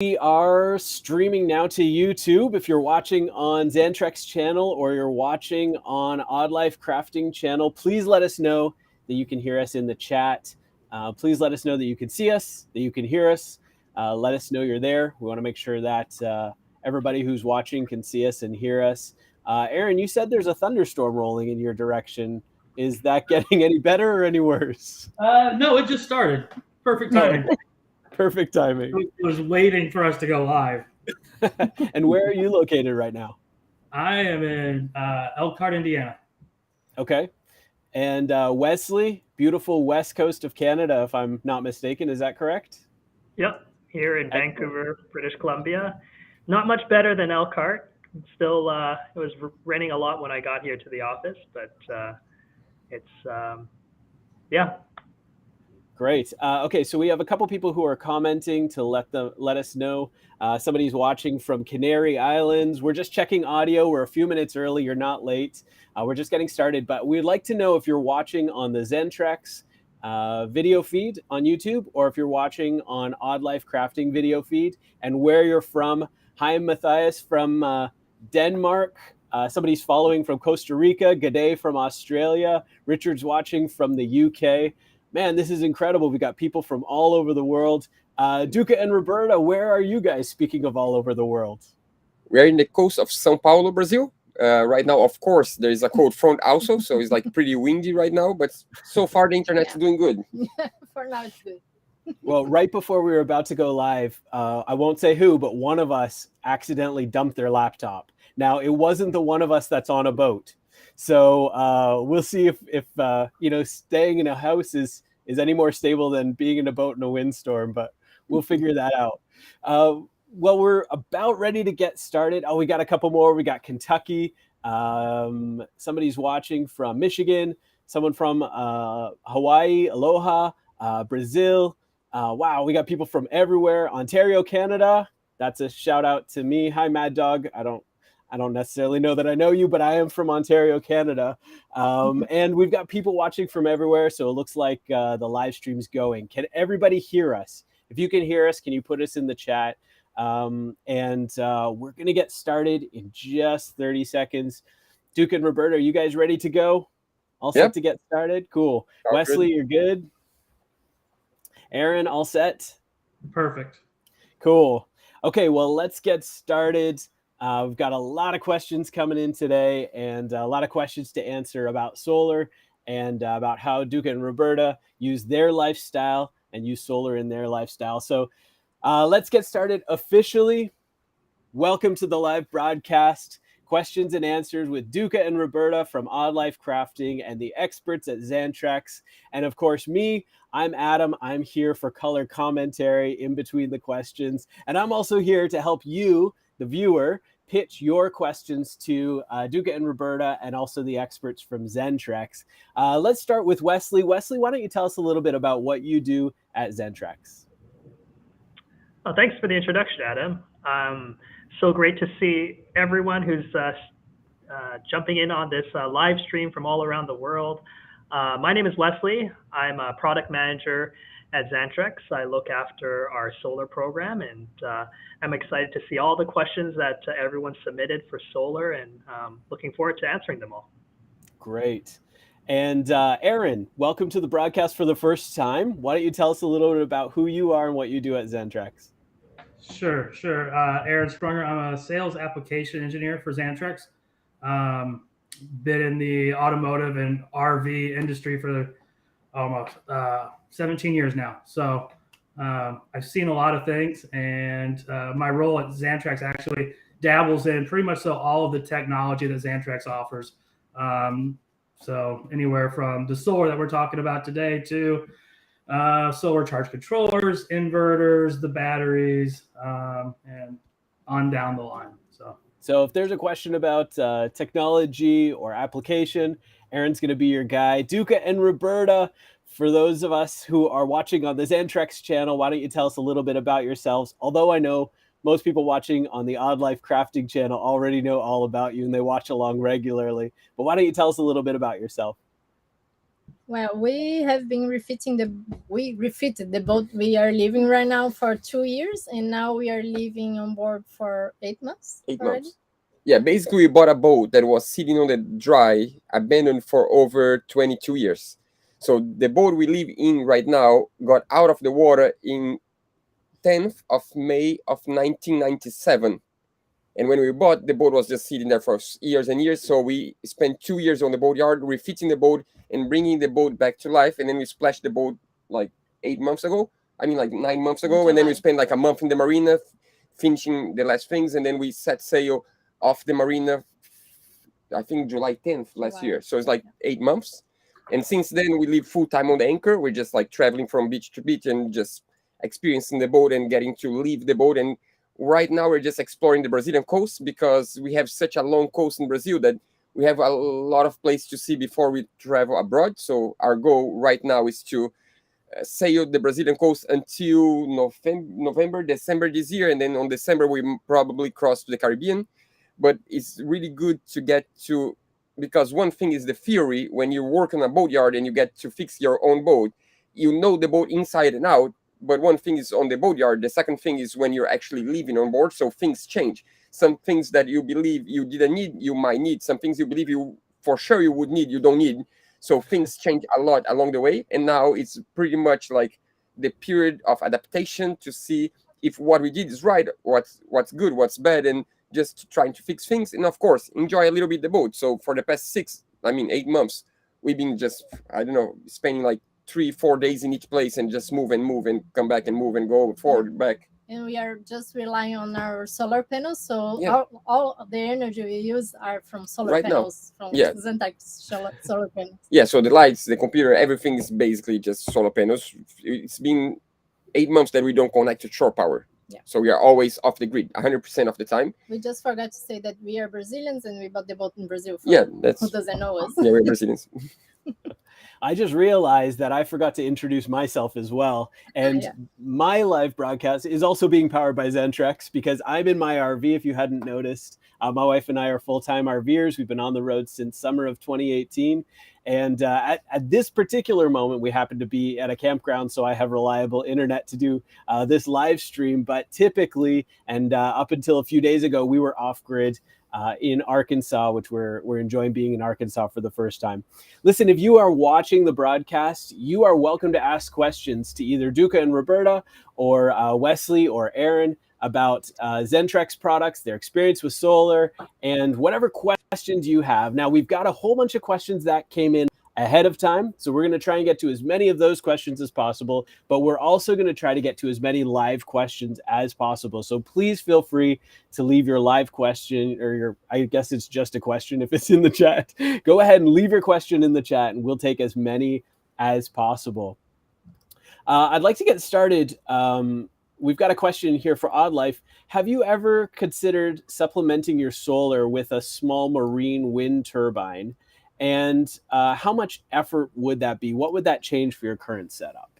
We are streaming now to YouTube. If you're watching on Xantrex channel or you're watching on Odd Life Crafting channel, please let us know that you can hear us in the chat. Please let us know that you can see us, that you can hear us. Let us know you're there. We want to make sure that everybody who's watching can see us and hear us. Aaron, you said there's a thunderstorm rolling in your direction. Is that getting any better or any worse? No, it just started. Perfect timing. Perfect timing. I was waiting for us to go live. And where are you located right now? I am in Elkhart, Indiana. Okay. And Wesley, beautiful west coast of Canada, if I'm not mistaken. Is that correct? Yep, here in Vancouver, British Columbia. Not much better than Elkhart. Still, it was raining a lot when I got here to the office, but yeah. Great. Okay, so we have a couple people who are commenting to let us know. Somebody's watching from Canary Islands. We're just checking audio. We're a few minutes early. You're not late. We're just getting started, but we'd like to know if you're watching on the Xantrex video feed on YouTube, or if you're watching on Odd Life Crafting video feed, and where you're from. Hi, Matthias from Denmark. Somebody's following from Costa Rica. G'day from Australia. Richard's watching from the UK. Man, this is incredible. We got people from all over the world. Duca and Roberta, where are you guys, speaking of all over the world? We're in the coast of São Paulo, Brazil. Right now, of course, there is a cold front also, so it's like pretty windy right now, but so far the internet's doing good. For now, it's good. Well, right before we were about to go live, I won't say who, but one of us accidentally dumped their laptop. Now, it wasn't the one of us that's on a boat. So we'll see if staying in a house is any more stable than being in a boat in a windstorm, but we'll figure that out. Well, we're about ready to get started. Oh, we got a couple more. We got Kentucky. Somebody's watching from Michigan. Someone from Hawaii, aloha, Brazil. Wow, we got people from everywhere. Ontario, Canada. That's a shout out to me. Hi, Mad Dog. I don't necessarily know that I know you, but I am from Ontario, Canada. And we've got people watching from everywhere, so it looks like the live stream's going. Can everybody hear us? If you can hear us, can you put us in the chat? We're going to get started in just 30 seconds. Duke and Roberta, are you guys ready to go? All set to get started? Cool. Wesley, you're good? Aaron, all set? Perfect. Cool. Okay, well, let's get started. We've got a lot of questions coming in today, and a lot of questions to answer about solar and about how Duca and Roberta use their lifestyle and use solar in their lifestyle. So let's get started officially. Welcome to the live broadcast. Questions and answers with Duca and Roberta from Odd Life Crafting and the experts at Xantrex. And of course, me, I'm Adam. I'm here for color commentary in between the questions. And I'm also here to help you, the viewer, pitch your questions to Duca and Roberta and also the experts from Xantrex. Let's start with Wesley. Wesley, why don't you tell us a little bit about what you do at Xantrex? Well, thanks for the introduction, Adam. So great to see everyone who's jumping in on this live stream from all around the world. My name is Wesley. I'm a product manager at Xantrex. I look after our solar program, and I'm excited to see all the questions that everyone submitted for solar, and looking forward to answering them all. Great. And Aaron, welcome to the broadcast for the first time. Why don't you tell us a little bit about who you are and what you do at Xantrex? Sure. Aaron Sprunger. I'm a sales application engineer for Xantrex. Been in the automotive and RV industry for almost 17 years now. So I've seen a lot of things, and my role at Xantrex actually dabbles in pretty much all of the technology that Xantrex offers. So anywhere from the solar that we're talking about today to solar charge controllers, inverters, the batteries, and on down the line. So if there's a question about technology or application, Aaron's going to be your guy. Duca and Roberta, for those of us who are watching on the Xantrex channel, why don't you tell us a little bit about yourselves? Although I know most people watching on the Odd Life Crafting channel already know all about you and they watch along regularly. But why don't you tell us a little bit about yourself? Well, we have been we refitted the boat we are living right now for 2 years, and now we are living on board for 8 months 8 months. Yeah, basically we bought a boat that was sitting on the dry, abandoned for over 22 years. So the boat we live in right now got out of the water in 10th of May of 1997. And when we bought, the boat was just sitting there for years and years. So we spent 2 years on the boatyard, refitting the boat and bringing the boat back to life. And then we splashed the boat like 8 months ago. I mean, like 9 months ago. And then we spent like a month in the marina, finishing the last things. And then we set sail off the marina, I think July 10th last year. So it's like 8 months. And since then, we live full time on the anchor. We're just like traveling from beach to beach and just experiencing the boat and getting to leave the boat. And right now we're just exploring the Brazilian coast because we have such a long coast in Brazil that we have a lot of place to see before we travel abroad. So our goal right now is to sail the Brazilian coast until November, December this year. And then on December, we probably cross to the Caribbean. But it's really good to get to, because one thing is the theory. When you work on a boatyard and you get to fix your own boat, you know the boat inside and out. But one thing is on the boatyard. The second thing is when you're actually living on board. So things change. Some things that you believe you didn't need, you might need. Some things you believe you for sure you would need, you don't need. So things change a lot along the way. And now it's pretty much like the period of adaptation to see if what we did is right, what's good, what's bad, and just trying to fix things. And of course, enjoy a little bit the boat. So for the past 8 months, we've been just, I don't know, spending like 3-4 days in each place and just move and come back and move and go forward, back. And we are just relying on our solar panels. So Yeah. all of the energy we use are from solar Right now. panels, from Yeah. Xantrex solar panels. Yeah, so the lights, the computer, everything is basically just solar panels. It's been 8 months that we don't connect to shore power. Yeah. So we are always off the grid 100% of the time. We just forgot to say that we are Brazilians and we bought the boat in Brazil. For Yeah, that's who doesn't know us. yeah, we're Brazilians. I just realized that I forgot to introduce myself as well. And Yeah. my live broadcast is also being powered by Xantrex because I'm in my RV, if you hadn't noticed. My wife and I are full-time RVers. We've been on the road since summer of 2018. And at this particular moment, we happen to be at a campground, so I have reliable internet to do this live stream. But typically, and up until a few days ago, we were off-grid in Arkansas, which we're enjoying being in Arkansas for the first time. Listen, if you are watching the broadcast, you are welcome to ask questions to either Duca and Roberta or Wesley or Aaron about Xantrex products, their experience with solar, and whatever questions you have. Now, we've got a whole bunch of questions that came in ahead of time, so we're going to try and get to as many of those questions as possible, but we're also going to try to get to as many live questions as possible. So please feel free to leave your live question, or I guess it's just a question if it's in the chat. Go ahead and leave your question in the chat, and we'll take as many as possible. I'd like to get started. We've got a question here for Odd Life. Have you ever considered supplementing your solar with a small marine wind turbine? And how much effort would that be? What would that change for your current setup?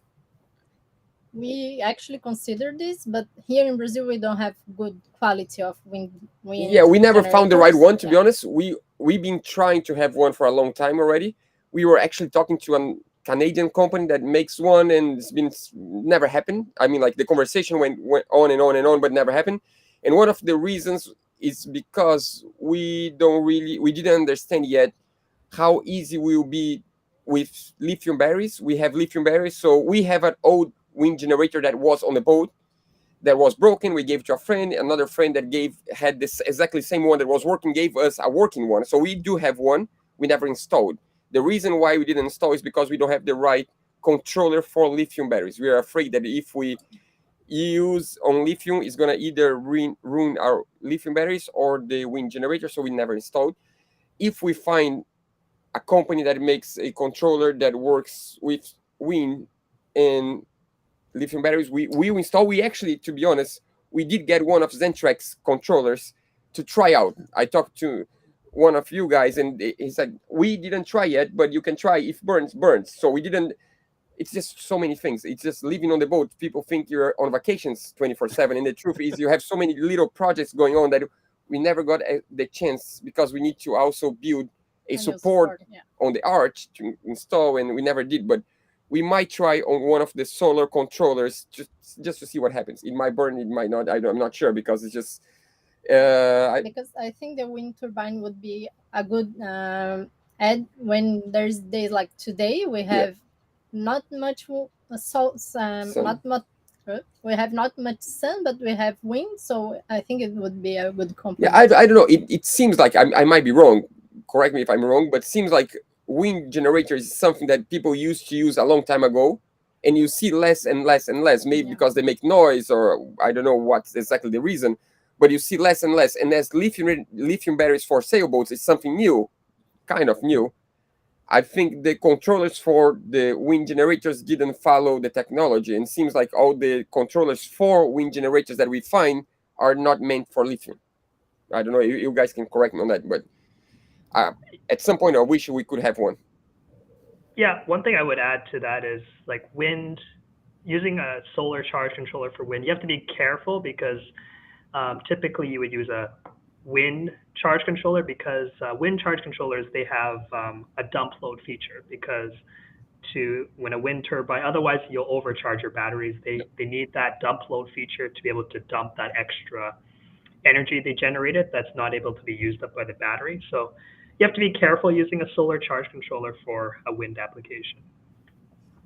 We actually considered this, but here in Brazil, we don't have good quality of wind. Yeah, we never found the right one, to be Yeah. honest. We've been trying to have one for a long time already. We were actually talking to a Canadian company that makes one, and it's never happened. I mean, like the conversation went on and on and on, but never happened. And one of the reasons is because we didn't understand yet how easy it will be with lithium batteries. We have lithium batteries, so we have an old wind generator that was on the boat that was broken. We gave it to a friend. Another friend that had this exactly same one that was working gave us a working one. So we do have one. We never installed. The reason why we didn't install is because we don't have the right controller for lithium batteries. We are afraid that if we use on lithium, it's gonna either ruin our lithium batteries or the wind generator. So we never installed. If we find a company that makes a controller that works with wind and lithium batteries, we will install. We actually, to be honest, we did get one of Xantrex controllers to try out. I talked to one of you guys, and he said, we didn't try yet, but you can try. If burns. So we didn't. It's just so many things. It's just living on the boat. People think you're on vacations 24/7, and the truth is you have so many little projects going on that we never got the chance, because we need to also build a And you support yeah. on the arch to install, and we never did. But we might try on one of the solar controllers just to see what happens. It might burn, it might not. I'm not sure, because it's just because I think the wind turbine would be a good add when there's days like today. We have not much not much. We have not much sun, but we have wind, so I think it would be a good complement. Yeah, I don't know. It seems like I might be wrong. Correct me if I'm wrong, but it seems like wind generators is something that people used to use a long time ago, and you see less and less and less. Maybe because they make noise, or I don't know what's exactly the reason, but you see less and less. And as lithium batteries for sailboats is something new, kind of new, I think the controllers for the wind generators didn't follow the technology, and it seems like all the controllers for wind generators that we find are not meant for lithium. I don't know. You guys can correct me on that, but at some point, I wish we could have one. Yeah, one thing I would add to that is like wind, using a solar charge controller for wind, you have to be careful because typically you would use a wind charge controller, because wind charge controllers, they have a dump load feature, because when a wind turbine, otherwise you'll overcharge your batteries. They need that dump load feature to be able to dump that extra energy they generated that's not able to be used up by the battery. So you have to be careful using a solar charge controller for a wind application.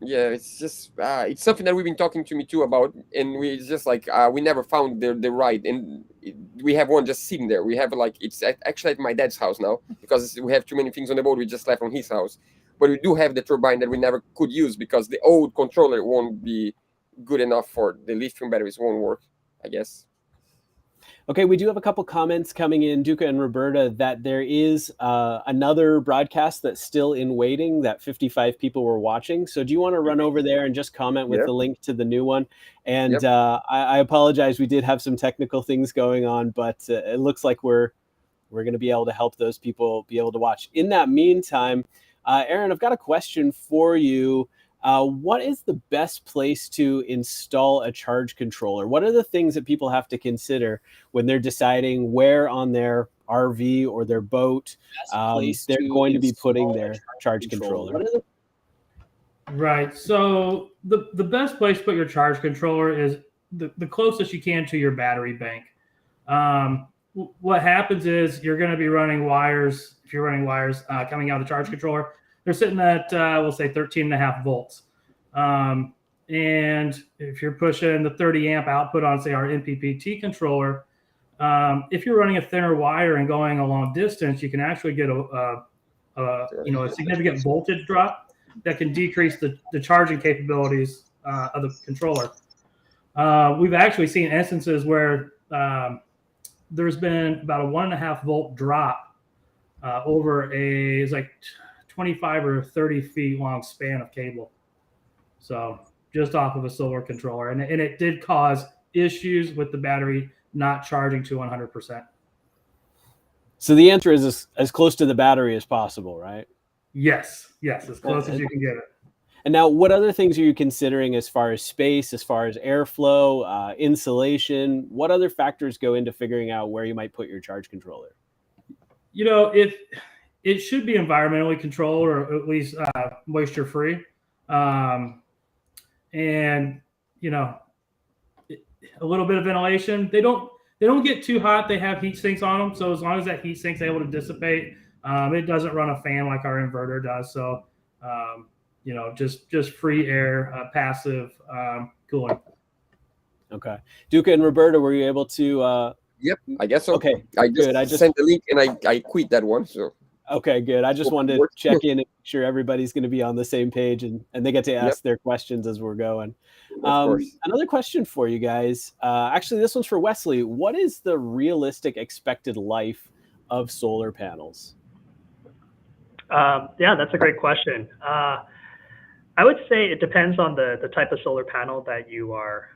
Yeah, it's just it's something that we've been talking to me too about, and we just like we never found the right, and we have one just sitting there. We have like it's actually at my dad's house now, because we have too many things on the boat. We just left on his house, but we do have the turbine that we never could use because the old controller won't be good enough for the lithium batteries. Won't work, I guess. Okay, we do have a couple comments coming in, Duca and Roberta, that there is another broadcast that's still in waiting that 55 people were watching. So do you want to run over there and just comment with the link to the new one? And I apologize, we did have some technical things going on, but it looks like we're going to be able to help those people be able to watch. In that meantime, Aaron, I've got a question for you. What is the best place to install a charge controller? What are the things that people have to consider when they're deciding where on their RV or their boat they're going to be putting their charge controller? Right. So the best place to put your charge controller is the closest you can to your battery bank. What happens is you're going to be running wires. If you're running wires coming out of the charge controller, they're sitting at, we'll say 13.5 volts. And if you're pushing the 30 amp output on, say, our MPPT controller, if you're running a thinner wire and going a long distance, you can actually get a significant voltage drop that can decrease the charging capabilities of the controller. We've actually seen instances where there's been about a 1.5 volt drop over it's like 25 or 30 feet long span of cable. So just off of a solar controller. And it did cause issues with the battery not charging to 100%. So the answer is as close to the battery as possible, right? Yes, as close as you can get it. And now, what other things are you considering as far as space, as far as airflow, insulation? What other factors go into figuring out where you might put your charge controller? If it should be environmentally controlled, or at least moisture free, and a little bit of ventilation. They don't get too hot. They have heat sinks on them, so as long as that heat sink's able to dissipate, it doesn't run a fan like our inverter does. So just free air, passive cooling. Okay, Duca and Roberta, were you able to? Yep, I guess so. Okay, I just sent the link and I quit that one. So okay, good. I just wanted to check in and make sure everybody's going to be on the same page and they get to ask their questions as we're going. Another question for you guys. Actually, this one's for Wesley. What is the realistic expected life of solar panels? That's a great question. I would say it depends on the type of solar panel that you are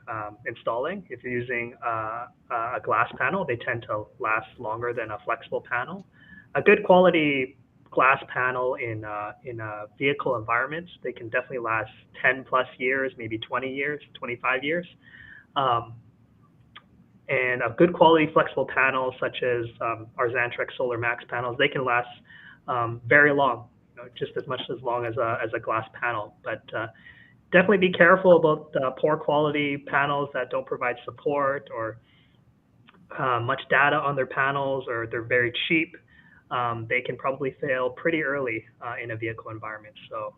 installing. If you're using a glass panel, they tend to last longer than a flexible panel. A good quality glass panel in vehicle environments, they can definitely last 10 plus years, maybe 20 years, 25 years. And a good quality flexible panel, such as our Xantrex Solar Max panels, they can last very long, just as much as long as a glass panel. But definitely be careful about poor quality panels that don't provide support or much data on their panels, or they're very cheap. They can probably fail pretty early in a vehicle environment. So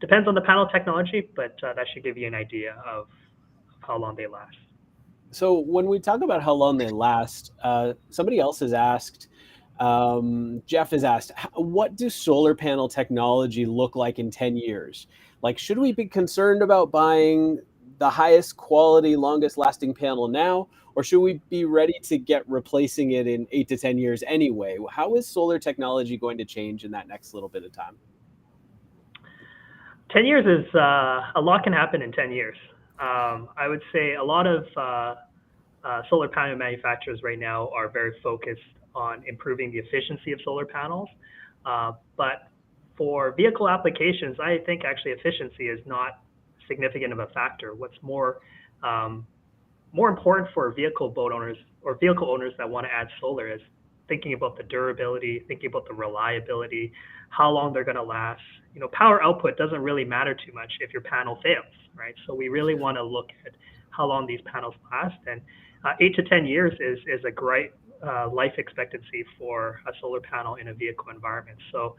depends on the panel technology, but that should give you an idea of how long they last. So when we talk about how long they last, somebody else has asked, Jeff has asked, what do solar panel technology look like in 10 years? Like, should we be concerned about buying the highest quality, longest lasting panel now, or should we be ready to get replacing it in 8 to 10 years anyway? How is solar technology going to change in that next little bit of time? 10 years is a lot can happen in 10 years. I would say a lot of solar panel manufacturers right now are very focused on improving the efficiency of solar panels. But for vehicle applications, I think actually efficiency is not significant of a factor. What's more important for vehicle boat owners or vehicle owners that want to add solar is thinking about the durability, thinking about the reliability, how long they're going to last. Power output doesn't really matter too much if your panel fails, right? So we really want to look at how long these panels last, and 8 to 10 years is a great life expectancy for a solar panel in a vehicle environment. So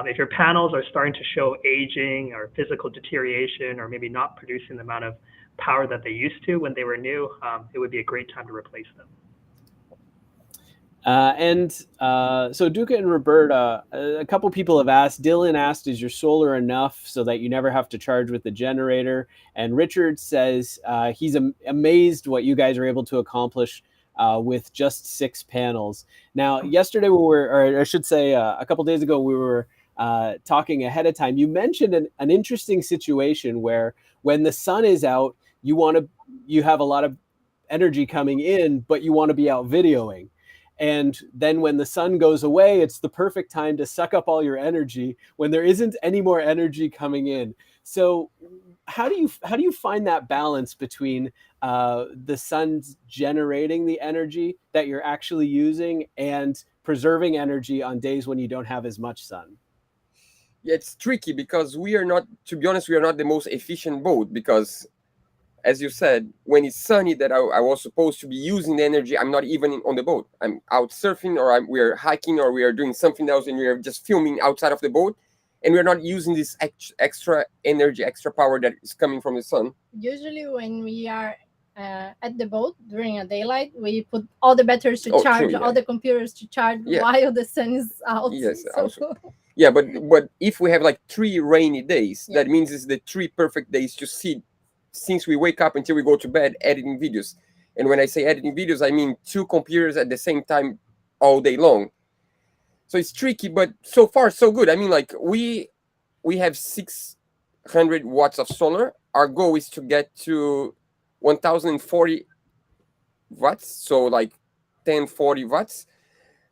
if your panels are starting to show aging or physical deterioration, or maybe not producing the amount of power that they used to when they were new, it would be a great time to replace them. So Duca and Roberta, a couple people have asked, Dylan asked, is your solar enough so that you never have to charge with the generator? And Richard says he's amazed what you guys are able to accomplish with just 6 panels. Now, yesterday or I should say a couple days ago, we were talking ahead of time. You mentioned an interesting situation where when the sun is out, you have a lot of energy coming in, but you want to be out videoing. And then when the sun goes away, it's the perfect time to suck up all your energy when there isn't any more energy coming in. So how do you find that balance between the sun's generating the energy that you're actually using and preserving energy on days when you don't have as much sun? Yeah, it's tricky because we are not the most efficient boat, because as you said, when it's sunny that I was supposed to be using the energy, I'm not even on the boat. I'm out surfing, or we're hiking, or we are doing something else, and we are just filming outside of the boat, and we're not using this extra energy, extra power that is coming from the sun. Usually when we are at the boat during a daylight, we put all the batteries to charge, all the computers to charge while the sun is out. Yes, also. Yeah, but if we have like 3 rainy days, that means it's the 3 perfect days to see, since we wake up until we go to bed, editing videos. And when I say editing videos, I mean 2 computers at the same time all day long. So it's tricky, but so far so good. I mean, like we have 600 watts of solar. Our goal is to get to 1040 watts, so like 1040 watts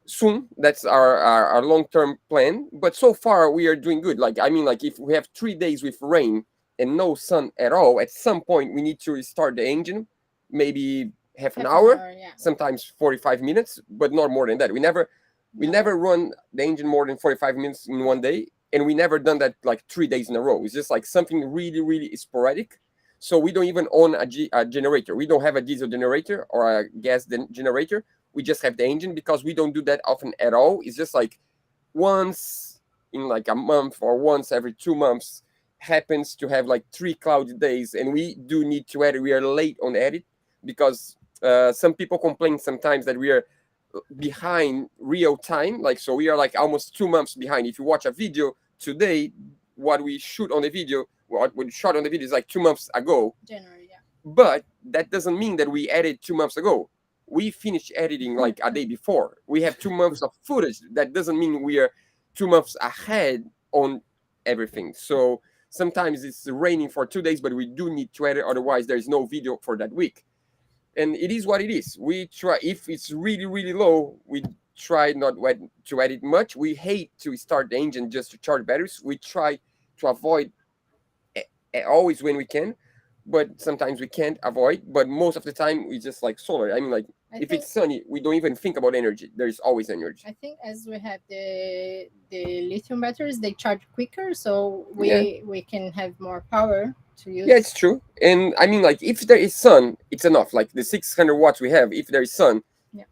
soon. That's our long-term plan. But so far we are doing good. Like, I mean, like if we have 3 days with rain and no sun at all, at some point we need to restart the engine, maybe half an hour, sometimes 45 minutes, but not more than that. We never run the engine more than 45 minutes in one day, and we never done that like 3 days in a row. It's just like something really, really sporadic. So we don't even own a generator. We don't have a diesel generator or a gas generator. We just have the engine, because we don't do that often at all. It's just like once in like a month or once every 2 months happens to have like 3 cloudy days, and we do need to edit. We are late on the edit because some people complain sometimes that we are behind real time. Like, so we are like almost 2 months behind. If you watch a video today, what we shot on the video is like 2 months ago. January, yeah. But that doesn't mean that we edited 2 months ago. We finished editing like a day before. We have 2 months of footage. That doesn't mean we are 2 months ahead on everything. So sometimes it's raining for 2 days, but we do need to edit. Otherwise, there is no video for that week. And it is what it is. We try, if it's really, really low, we try not to edit much. We hate to start the engine just to charge batteries. We try to avoid always when we can, but sometimes we can't avoid. But most of the time, we just like solar. I mean, like If it's sunny, we don't even think about energy. There is always energy. I think as we have the lithium batteries, they charge quicker, so we can have more power to use. Yeah, it's true. And I mean, like, if there is sun, it's enough. Like the 600 watts we have, if there is sun,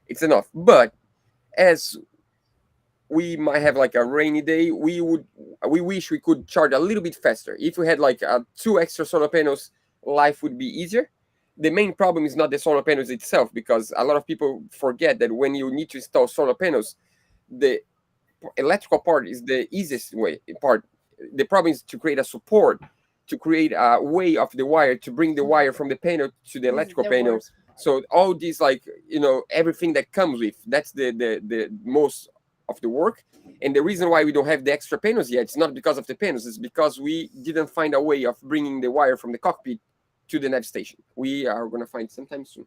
it's enough. But as we might have like a rainy day, we wish we could charge a little bit faster. If we had like 2 extra solar panels, life would be easier. The main problem is not the solar panels itself, because a lot of people forget that when you need to install solar panels, the electrical part is the easiest part. The problem is to create a support, to create a way of the wire, to bring the wire from the panel to the electrical panel. So all these, like, everything that comes with, that's the most of the work. And the reason why we don't have the extra panels yet, it's not because of the panels, it's because we didn't find a way of bringing the wire from the cockpit to the nav station. We are going to find sometime soon.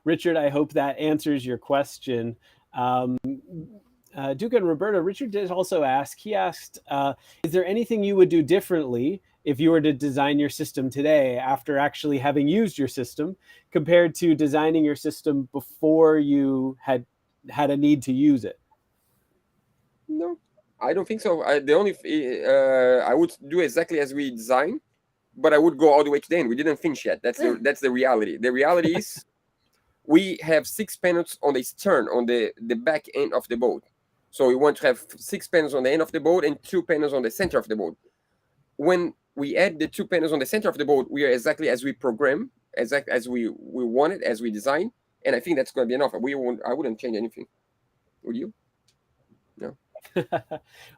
Richard, I hope that answers your question. Duca and Roberta, Richard did also ask, he asked, is there anything you would do differently if you were to design your system today after actually having used your system compared to designing your system before you had a need to use it? No, I don't think so. I would do exactly as we designed, but I would go all the way to the end. We didn't finish yet. That's the reality. The reality is we have 6 panels on the stern, on the back end of the boat. So we want to have 6 panels on the end of the boat and 2 panels on the center of the boat. When we add the 2 panels on the center of the boat, we are exactly as we program, exactly as we wanted, as we designed. And I think that's going to be enough. I wouldn't change anything. Would you? No.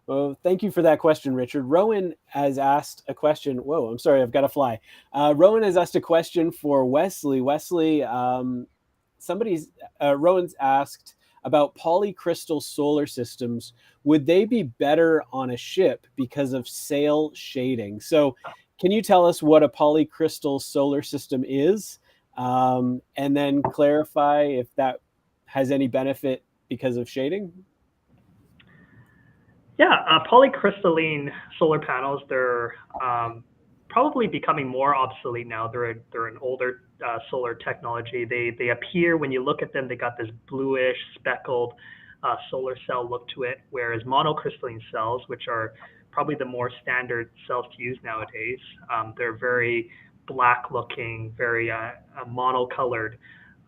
Well, thank you for that question, Richard. Rowan has asked a question. Whoa, I'm sorry, I've got to fly. Rowan has asked a question for Wesley. Wesley, Rowan's asked about polycrystal solar systems. Would they be better on a ship because of sail shading? So can you tell us what a polycrystal solar system is? And then clarify if that has any benefit because of shading? Yeah, polycrystalline solar panels, they're probably becoming more obsolete now. They're an older solar technology. They appear, when you look at them, they got this bluish speckled solar cell look to it, whereas monocrystalline cells, which are probably the more standard cells to use nowadays, they're very black looking, very monocolored,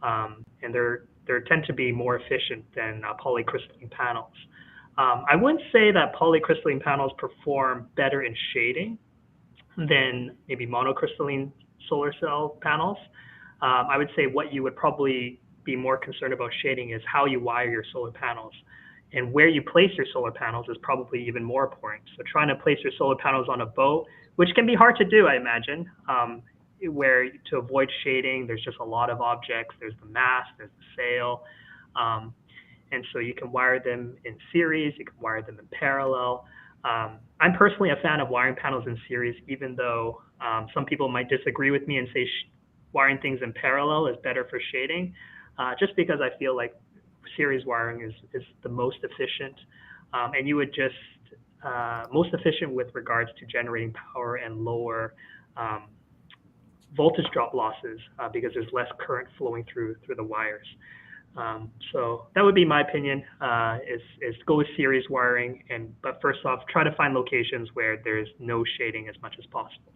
and they tend to be more efficient than polycrystalline panels. I wouldn't say that polycrystalline panels perform better in shading than maybe monocrystalline solar cell panels. I would say what you would probably be more concerned about shading is how you wire your solar panels. And where you place your solar panels is probably even more important. So trying to place your solar panels on a boat, which can be hard to do, I imagine, where to avoid shading, there's just a lot of objects. There's the mast, there's the sail. And so you can wire them in series, you can wire them in parallel. I'm personally a fan of wiring panels in series, even though some people might disagree with me and say wiring things in parallel is better for shading, just because I feel like series wiring is the most efficient. And you would just, most efficient with regards to generating power and lower voltage drop losses because there's less current flowing through the wires. So that would be my opinion, is go with series wiring, but first off, try to find locations where there's no shading as much as possible.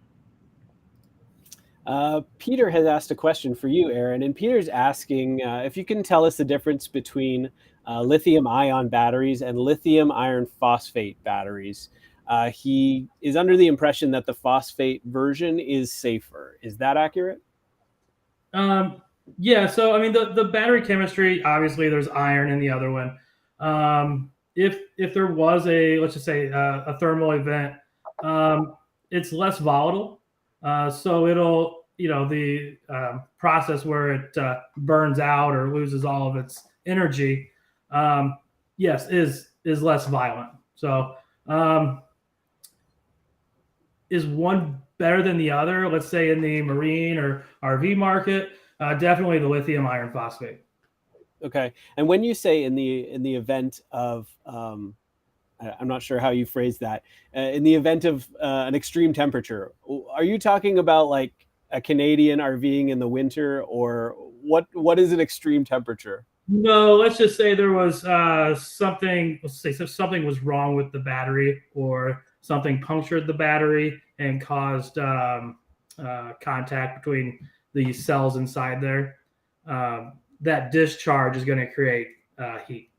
Peter has asked a question for you, Aaron, and Peter's asking if you can tell us the difference between lithium ion batteries and lithium iron phosphate batteries. He is under the impression that the phosphate version is safer. Is that accurate? Yeah, so I mean the battery chemistry, obviously there's iron in the other one. If there was let's just say a thermal event, it's less volatile. So it'll, the process where it burns out or loses all of its energy, yes, is less violent. So is one better than the other? Let's say in the marine or RV market. Definitely the lithium iron phosphate. Okay. And when you say in the event of, I'm not sure how you phrase that, in the event of an extreme temperature, are you talking about like a Canadian RVing in the winter, or what is an extreme temperature? No, let's just say there was something. Let's say something was wrong with the battery, or something punctured the battery and caused contact between the cells inside there. That discharge is going to create heat.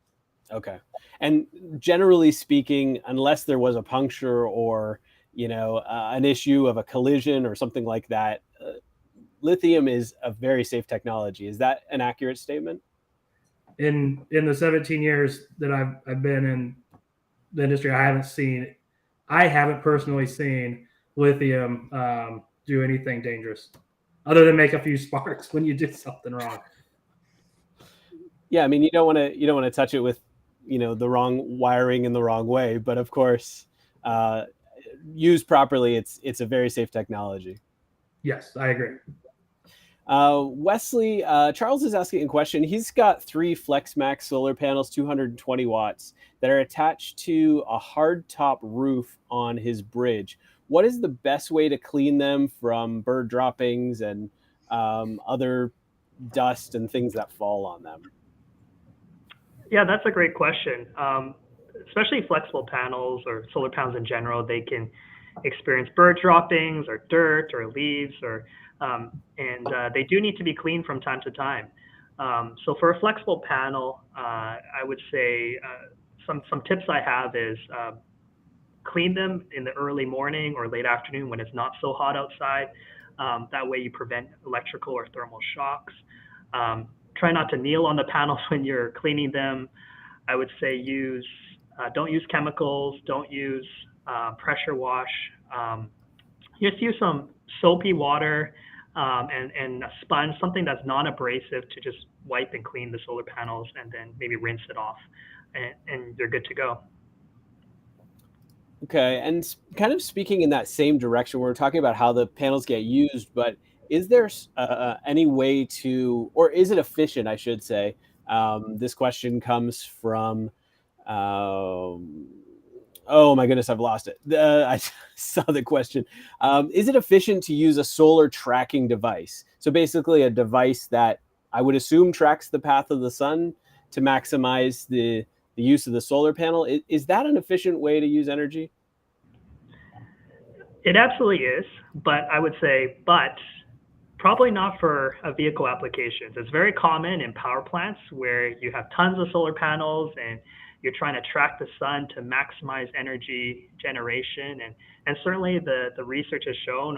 Okay. And generally speaking, unless there was a puncture or, an issue of a collision or something like that, lithium is a very safe technology. Is that an accurate statement? In the 17 years that I've been in the industry, I haven't personally seen lithium do anything dangerous, other than make a few sparks when you do something wrong. Yeah, I mean, you don't want to touch it with, the wrong wiring in the wrong way, but of course, used properly, it's a very safe technology. Yes, I agree. Wesley, Charles is asking a question. He's got 3 FlexMax solar panels, 220 watts, that are attached to a hardtop roof on his bridge. What is the best way to clean them from bird droppings and other dust and things that fall on them? Yeah, that's a great question. Especially flexible panels or solar panels in general, they can experience bird droppings or dirt or leaves, and they do need to be cleaned from time to time. So for a flexible panel, I would say some tips I have is clean them in the early morning or late afternoon when it's not so hot outside. That way you prevent electrical or thermal shocks. Try not to kneel on the panels when you're cleaning them. I would say don't use chemicals, don't use pressure wash. Just use some soapy water and a sponge, something that's non-abrasive, to just wipe and clean the solar panels, and then maybe rinse it off, and you're good to go. Okay, and kind of speaking in that same direction, we're talking about how the panels get used, but is there any way to, or is it efficient, I should say? This question comes from, oh my goodness, I've lost it. I saw the question. Is it efficient to use a solar tracking device? So basically a device that I would assume tracks the path of the sun to maximize the use of the solar panel. Is that an efficient way to use energy? It absolutely is, but I would say, probably not for a vehicle applications. It's very common in power plants where you have tons of solar panels and you're trying to track the sun to maximize energy generation. And certainly the research has shown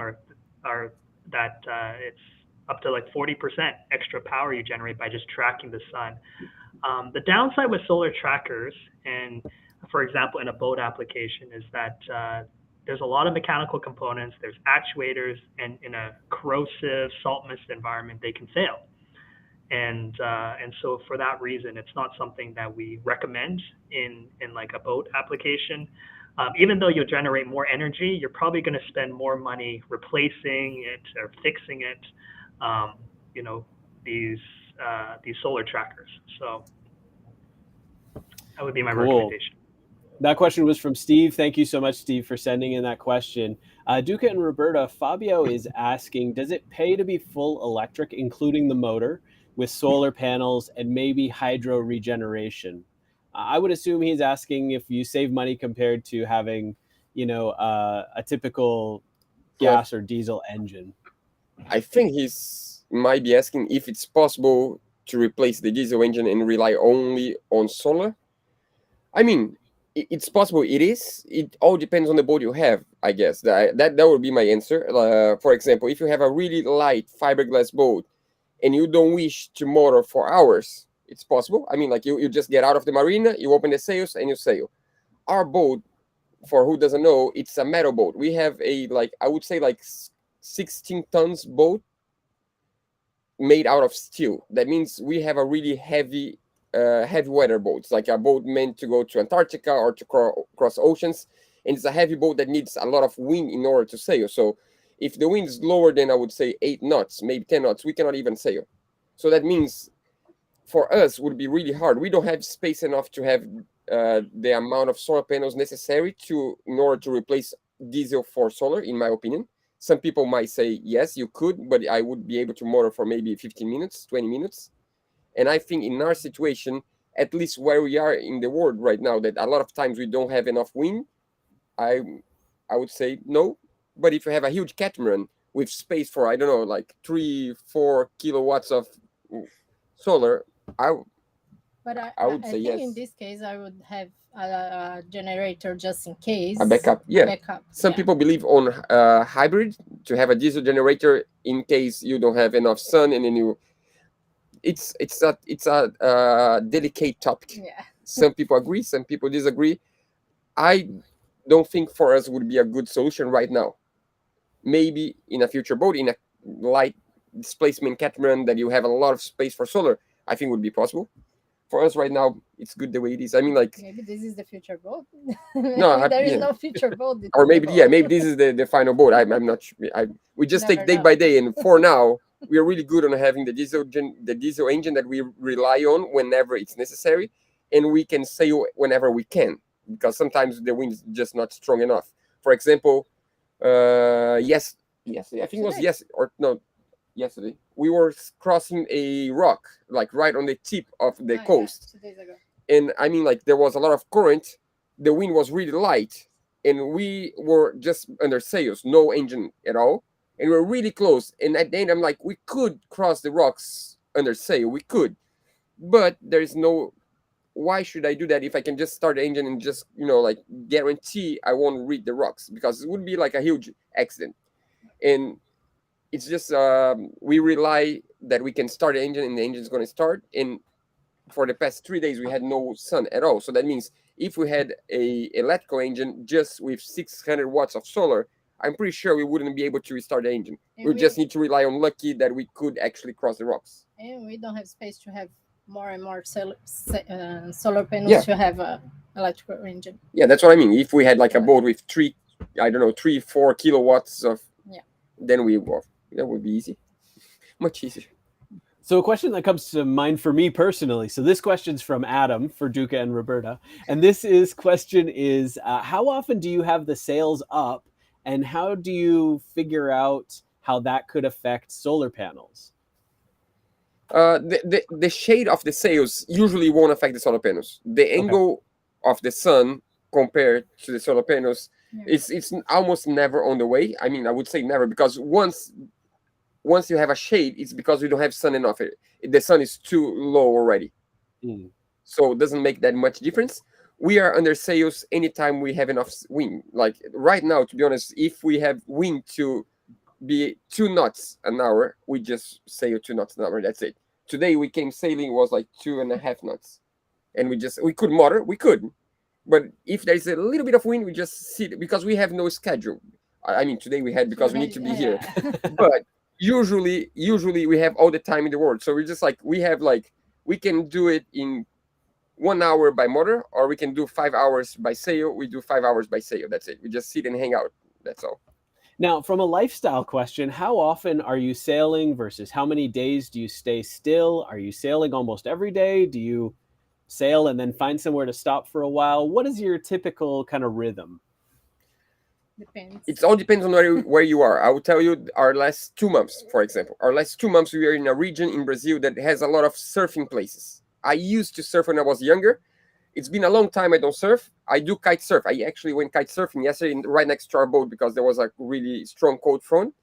that it's up to like 40% extra power you generate by just tracking the sun. The downside with solar trackers, and for example, in a boat application, is that there's a lot of mechanical components, there's actuators, and in a corrosive salt mist environment, they can fail. And so for that reason, it's not something that we recommend in like a boat application. Even though you'll generate more energy, you're probably going to spend more money replacing it or fixing it, these solar trackers. So that would be my recommendation. That question was from Steve. Thank you so much, Steve, for sending in that question. Duca and Roberta, Fabio is asking, does it pay to be full electric, including the motor, with solar panels and maybe hydro regeneration? I would assume he's asking if you save money compared to having, a typical gas or diesel engine. I think he's might be asking if it's possible to replace the diesel engine and rely only on solar. I mean, it's possible. It is. It all depends on the boat you have, I guess. That would be my answer. For example, if you have a really light fiberglass boat and you don't wish to motor for hours, it's possible. I mean, like you just get out of the marina, you open the sails, and you sail. Our boat, for who doesn't know, it's a metal boat. We have I would say 16 tons boat made out of steel. That means we have a really heavy weather boat. It's like a boat meant to go to Antarctica or to cross oceans, and it's a heavy boat that needs a lot of wind in order to sail. So if the wind is lower than, I would say, 8 knots, maybe 10 knots, we cannot even sail. So that means for us would be really hard. We don't have space enough to have the amount of solar panels necessary in order to replace diesel for solar, in my opinion. Some people might say, yes, you could, but I would be able to motor for maybe 15 minutes, 20 minutes. And I think in our situation, at least where we are in the world right now, that a lot of times we don't have enough wind, I would say no. But if you have a huge catamaran with space for, I don't know, like 3-4 kilowatts of solar, I would say think yes. in this case, I would have a generator just in case. A backup, yeah. Backup, Some people believe on hybrid, to have a diesel generator in case you don't have enough sun, and then you. It's a delicate topic. Yeah. Some people agree, some people disagree. I don't think for us would be a good solution right now. Maybe in a future boat, in a light displacement catamaran that you have a lot of space for solar, I think would be possible. For us right now, it's good the way it is. I mean, like, maybe this is the future boat. No, there is no future boat. Or maybe, yeah, maybe this is the final boat. I'm not sure. We just take day by day, and for now, we are really good on having the diesel engine that we rely on whenever it's necessary, and we can sail whenever we can, because sometimes the wind is just not strong enough. For example, yes, I think it was yesterday, we were crossing a rock, like right on the tip of the coast. 2 days ago. And I mean, like, there was a lot of current, the wind was really light, and we were just under sails, no engine at all, and we were really close. And at the end, I'm like, we could cross the rocks under sail, we could, but there's no, why should I do that if I can just start the engine and just, like, guarantee I won't read the rocks, because it would be like a huge accident. And it's just we rely that we can start the engine and the engine is going to start. And for the past 3 days, we had no sun at all. So that means if we had a electrical engine just with 600 watts of solar, I'm pretty sure we wouldn't be able to restart the engine. We just need to rely on lucky that we could actually cross the rocks. And we don't have space to have more and more solar panels to have an electrical engine. Yeah, that's what I mean. If we had like a boat with 3-4 kilowatts of, then that would be easy, much easier. So a question that comes to mind for me personally. So this question's from Adam for Duca and Roberta. And question is, how often do you have the sails up, and how do you figure out how that could affect solar panels? The shade of the sails usually won't affect the solar panels. The angle of the sun compared to the solar panels, it's almost never on the way. I mean, I would say never, because once you have a shade, it's because we don't have sun enough. The sun is too low already. So it doesn't make that much difference. We are under sails anytime we have enough wind. Like right now, to be honest, if we have wind to be 2 knots an hour, we just sail 2 knots an hour. That's it. Today we came sailing, was like 2.5 knots, and we could motor, but if there's a little bit of wind, we just sit, because we have no schedule. I mean, today we had, because we need to be here, but usually we have all the time in the world. So we're just like, we can do it in 1 hour by motor, or we can do 5 hours by sail. We do 5 hours by sail. That's it. We just sit and hang out. That's all. Now, from a lifestyle question, how often are you sailing versus how many days do you stay still? Are you sailing almost every day? Do you sail and then find somewhere to stop for a while? What is your typical kind of rhythm? Depends. It all depends on where you are. I will tell you, our last 2 months, for example, we are in a region in Brazil that has a lot of surfing places. I used to surf when I was younger. It's been a long time I don't surf. I do kite surf. I actually went kite surfing yesterday right next to our boat, because there was a really strong cold front.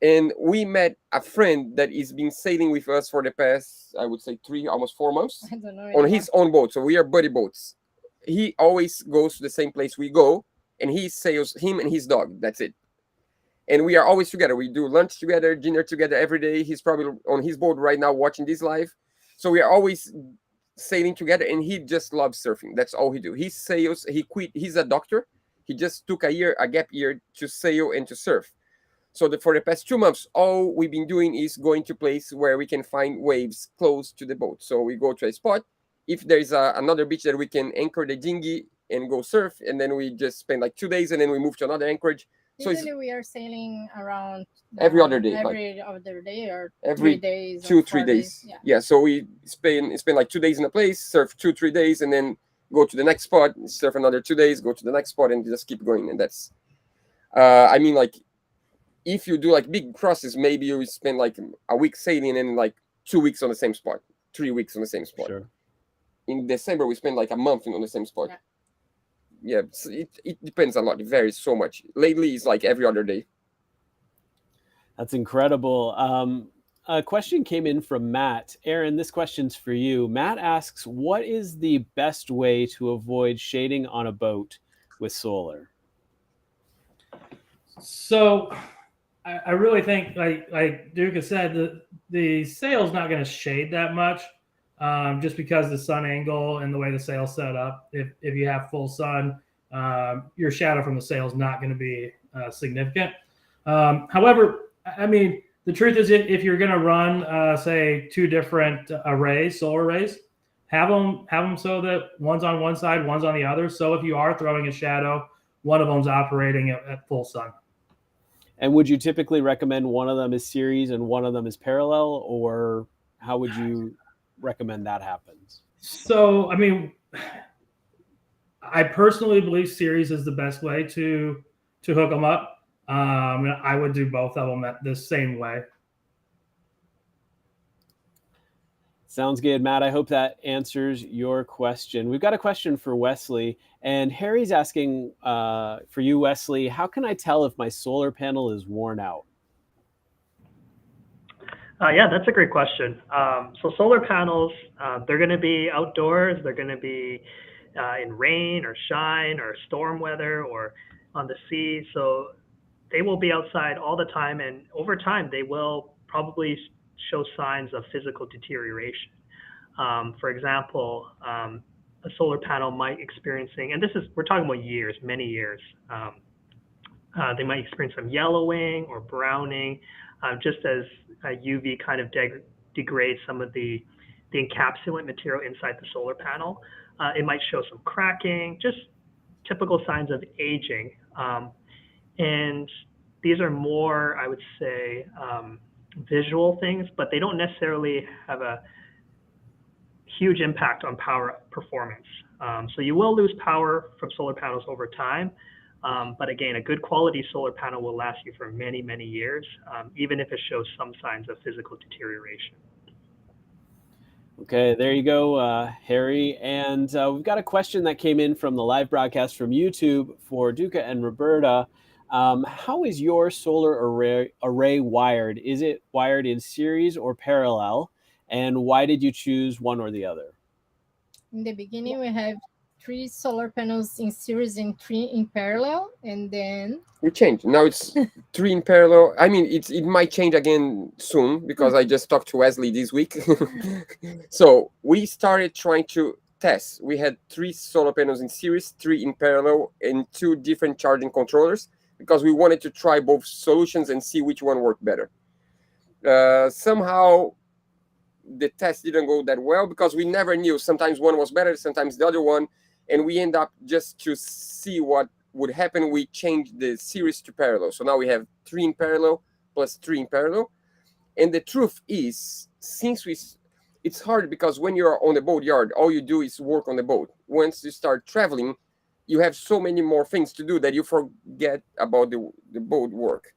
And we met a friend that has been sailing with us for the past, I would say, 3, almost 4 months, I don't know, on his own boat. So we are buddy boats. He always goes to the same place we go, and he sails, him and his dog. That's it. And we are always together. We do lunch together, dinner together every day. He's probably on his boat right now watching this live. So we are always sailing together, and he just loves surfing. That's all he do. He sails. He quit. He's a doctor. He just took a gap year to sail and to surf. So for the past 2 months, all we've been doing is going to place where we can find waves close to the boat. So we go to a spot. If there's another beach that we can anchor the dinghy and go surf, and then we just spend like 2 days, and then we move to another anchorage. So usually we are sailing around every other day, or every 3 days, 2-3 days. Yeah. So we spend like 2 days in a place, surf 2-3 days, and then go to the next spot, surf another 2 days, go to the next spot, and just keep going. And that's, I mean, like, if you do like big crosses, maybe you spend like a week sailing and like 2 weeks on the same spot, 3 weeks on the same spot. Sure. In December, we spend like a month on the same spot. Yeah, so it depends a lot. It varies so much. Lately, it's like every other day. That's incredible. A question came in from Matt. Aaron, this question's for you. Matt asks, what is the best way to avoid shading on a boat with solar? So I really think, like Duca said, the sail's not going to shade that much, just because the sun angle and the way the sail's set up. If you have full sun, your shadow from the sail is not going to be significant. However, I mean, the truth is, if you're going to run, say, 2 different arrays, solar arrays, have them so that one's on one side, one's on the other. So if you are throwing a shadow, one of them's operating at full sun. And would you typically recommend one of them is series and one of them is parallel, or how would you recommend that happens? So, I mean, I personally believe series is the best way to hook them up. I would do both of them the same way. Sounds good, Matt. I hope that answers your question. We've got a question for Wesley, and Harry's asking for you, Wesley, how can I tell if my solar panel is worn out? Yeah, that's a great question. So solar panels, they're going to be outdoors. They're going to be in rain or shine or storm weather or on the sea. So they will be outside all the time, and over time they will probably show signs of physical deterioration. For example, a solar panel might experiencing, and we're talking about years, many years. They might experience some yellowing or browning, just as UV kind of degrades some of the encapsulant material inside the solar panel. It might show some cracking, just typical signs of aging. And these are more, I would say, visual things, but they don't necessarily have a huge impact on power performance. So you will lose power from solar panels over time. But again, a good quality solar panel will last you for many, many years, even if it shows some signs of physical deterioration. Okay, there you go, Harry. And we've got a question that came in from the live broadcast from YouTube for Duca and Roberta. How is your solar array wired? Is it wired in series or parallel? And why did you choose one or the other? In the beginning, we have 3 solar panels in series and 3 in parallel, and then we changed. Now it's 3 in parallel. I mean, it might change again soon because I just talked to Wesley this week. So we started trying to test. We had 3 solar panels in series, 3 in parallel, and 2 different charging controllers because we wanted to try both solutions and see which one worked better. Somehow the test didn't go that well because we never knew. Sometimes one was better, sometimes the other one. And we end up, just to see what would happen, we changed the series to parallel. So now we have 3 in parallel plus 3 in parallel. And the truth is, it's hard because when you're on the boat yard, all you do is work on the boat. Once you start traveling, you have so many more things to do that you forget about the boat work.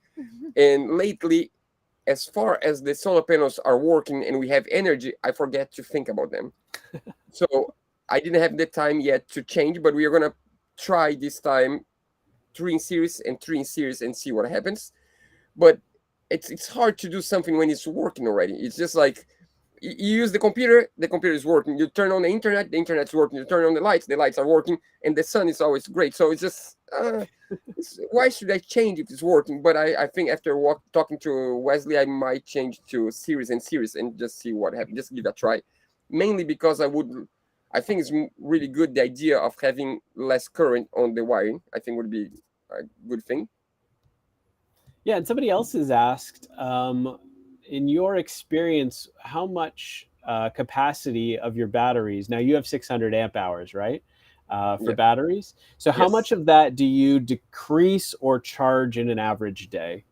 And lately, as far as the solar panels are working and we have energy, I forget to think about them. So I didn't have the time yet to change, but we are going to try this time 3 in series and 3 in series and see what happens. But it's hard to do something when it's working already. It's just like you use the computer is working. You turn on the internet's working. You turn on the lights are working, and the sun is always great. So it's just, why should I change if it's working? But I think after talking to Wesley, I might change to series and just see what happens. Just give it a try. Mainly because I think it's really good, the idea of having less current on the wiring. I think would be a good thing. Yeah, and somebody else has asked, in your experience, how much capacity of your batteries, now you have 600 amp hours, right, for batteries? So how much of that do you decrease or charge in an average day?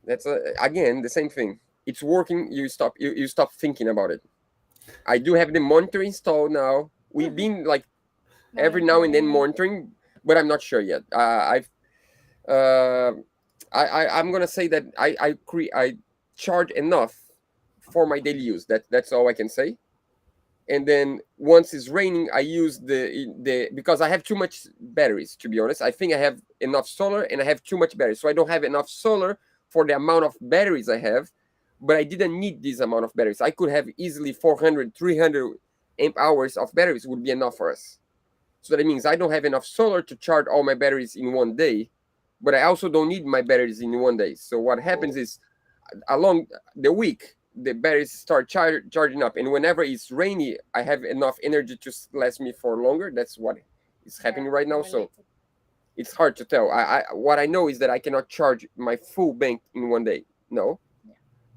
That's, again, the same thing. It's working, you stop thinking about it. I do have the monitor installed now. We've been like every now and then monitoring, but I'm not sure yet. I'm gonna say that I charge enough for my daily use. That's all I can say. And then once it's raining, I use the because I have too much batteries, to be honest. I think I have enough solar and I have too much batteries. So I don't have enough solar for the amount of batteries I have, but I didn't need this amount of batteries. I could have easily 400, 300 amp hours of batteries would be enough for us. So that means I don't have enough solar to charge all my batteries in one day, but I also don't need my batteries in one day. So what happens is along the week, the batteries start charging up, and whenever it's rainy, I have enough energy to last me for longer. That's what is happening right now. So it's hard to tell. What I know is that I cannot charge my full bank in one day. No,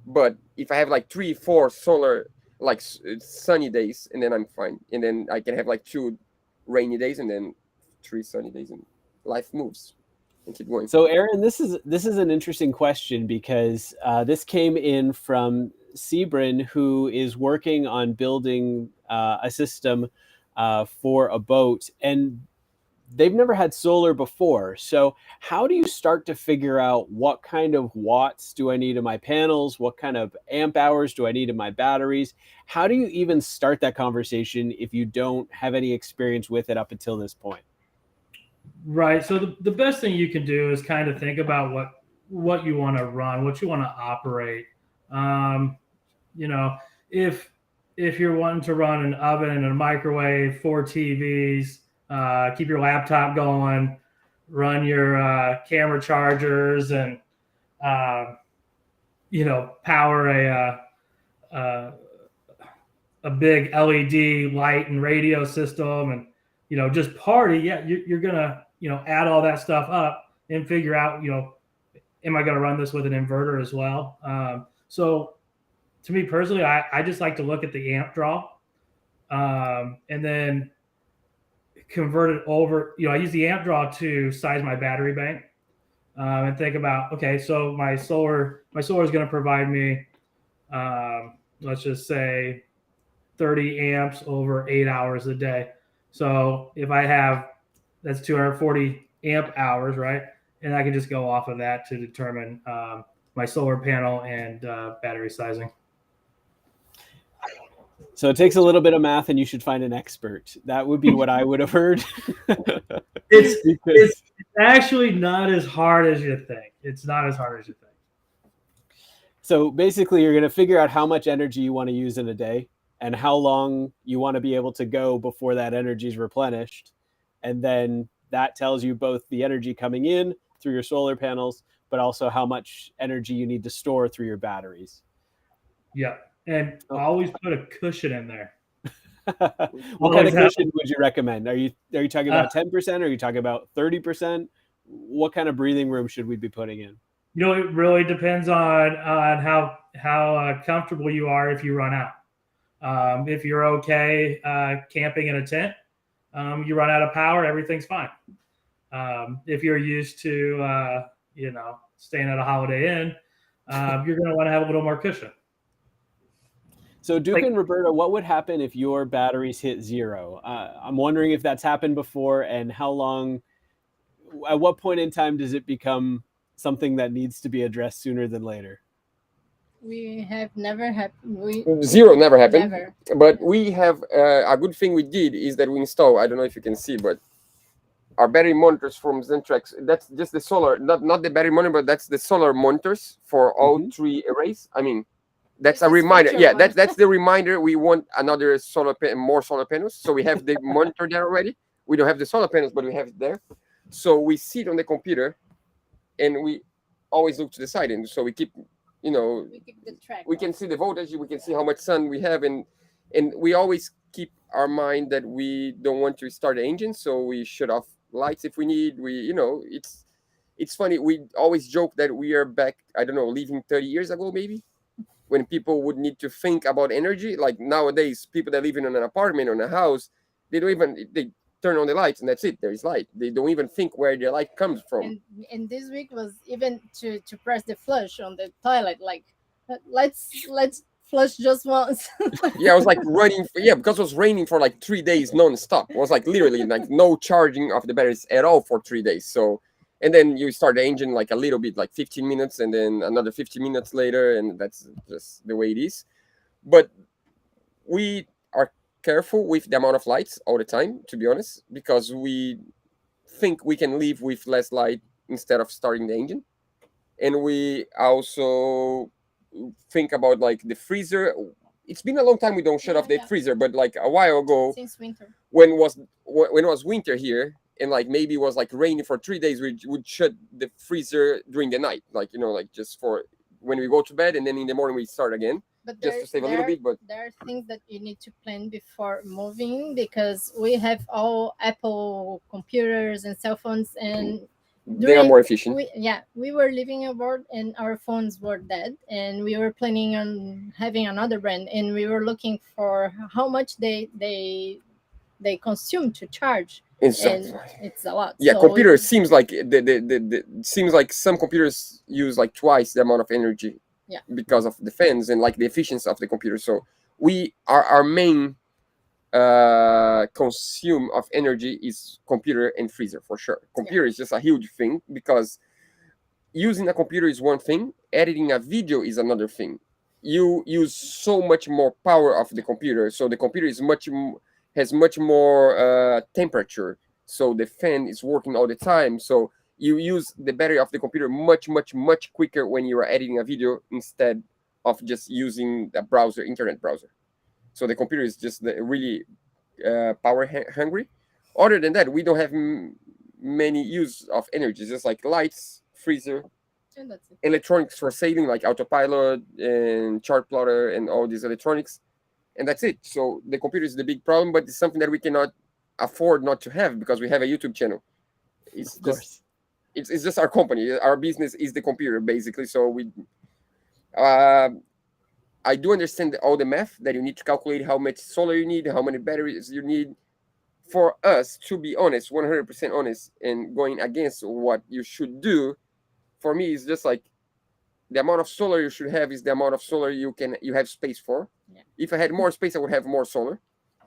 but if I have like 3, 4 solar, like sunny days, and then I'm fine, and then I can have like 2 rainy days and then 3 sunny days, and life moves. Keep going. So Aaron, this is an interesting question because this came in from Sebrin, who is working on building a system for a boat, and they've never had solar before. So how do you start to figure out what kind of watts do I need in my panels? What kind of amp hours do I need in my batteries? How do you even start that conversation if you don't have any experience with it up until this point? Right. So the best thing you can do is kind of think about what you want to run, what you want to operate. If you're wanting to run an oven and a microwave, 4 TVs, keep your laptop going, run your camera chargers, and power a big LED light and radio system, and just party. Yeah, you're gonna add all that stuff up and figure out am I gonna run this with an inverter as well? So to me personally, I just like to look at the amp draw, and then convert it over. I use the amp draw to size my battery bank, and think about, okay, so my solar is going to provide me, let's just say 30 amps over 8 hours a day. So if I have, that's 240 amp hours, right? And I can just go off of that to determine my solar panel and battery sizing. So it takes a little bit of math, and you should find an expert. That would be what I would have heard. It's actually not as hard as you think. It's not as hard as you think. So basically, you're going to figure out how much energy you want to use in a day and how long you want to be able to go before that energy is replenished. And then that tells you both the energy coming in through your solar panels, but also how much energy you need to store through your batteries. Yeah. And always put a cushion in there. What kind of cushion would you recommend? Are you talking about 10%? Or are you talking about 30%? What kind of breathing room should we be putting in? It really depends on how comfortable you are if you run out. If you're okay camping in a tent, you run out of power, everything's fine. If you're used to staying at a Holiday Inn, you're going to want to have a little more cushion. So Duca and Roberta, what would happen if your batteries hit 0? I'm wondering if that's happened before, and how long, at what point in time does it become something that needs to be addressed sooner than later? We have never happened. 0 never happened. Never. But we have a good thing we did is that we install, I don't know if you can see, but our battery monitors from Xantrex, that's just the solar, not the battery monitor, but that's the solar monitors for all 3 arrays. I mean, that's a reminder. Yeah, that's the reminder. We want another more solar panels. So we have the monitor there already. We don't have the solar panels, but we have it there. So we sit on the computer, and we always look to the side, and so we keep, we keep the track. We can see the voltage. We can see how much sun we have, and we always keep our mind that we don't want to start the engine, so we shut off lights if we need. It's funny. We always joke that we are back, I don't know, leaving 30 years ago, maybe, when people would need to think about energy. Like nowadays, people that live in an apartment or in a house, they turn on the lights and that's it. There is light. They don't even think where the light comes from. And this week was even to press the flush on the toilet. Like, let's flush just once. Yeah, I was like running. Because it was raining for like 3 days non-stop. It was like literally like no charging of the batteries at all for 3 days. So And then you start the engine like a little bit, like 15 minutes, and then another 15 minutes later, and that's just the way it is. But we are careful with the amount of lights all the time, to be honest, because we think we can live with less light instead of starting the engine. And we also think about like the freezer. It's been a long time we don't shut off the freezer, but like a while ago, since winter, when it was winter here, and like maybe it was like rainy for 3 days, we would shut the freezer during the night, like, you know, like just for when we go to bed, and then in the morning we start again, but just to save a little bit. But there are things that you need to plan before moving, because we have all Apple computers and cell phones, and they are more efficient. We were living abroad and our phones were dead, and we were planning on having another brand, and we were looking for how much they consume to charge. It's a lot. Yeah, so computers seems like seems like some computers use like twice the amount of energy. Yeah. Because of the fans and like the efficiency of the computer. So we are our main consume of energy is computer and freezer for sure. Computer is just a huge thing, because using a computer is one thing, editing a video is another thing. You use so much more power of the computer, so the computer is has much more temperature, so the fan is working all the time, so you use the battery of the computer much quicker when you are editing a video instead of just using the browser, internet browser. So the computer is just really power hungry. Other than that, we don't have many use of energy, just like lights, freezer, and that's it. Electronics for sailing, like autopilot and chart plotter and all these electronics, and that's it. So the computer is the big problem, but it's something that we cannot afford not to have, because we have a YouTube channel. It's just our company. Our business is the computer, basically. So we I do understand all the math that you need to calculate how much solar you need, how many batteries you need. For us, to be honest, 100% honest, and going against what you should do, for me, is just like the amount of solar you should have is the amount of solar you have space for. Yeah. If I had more space, I would have more solar,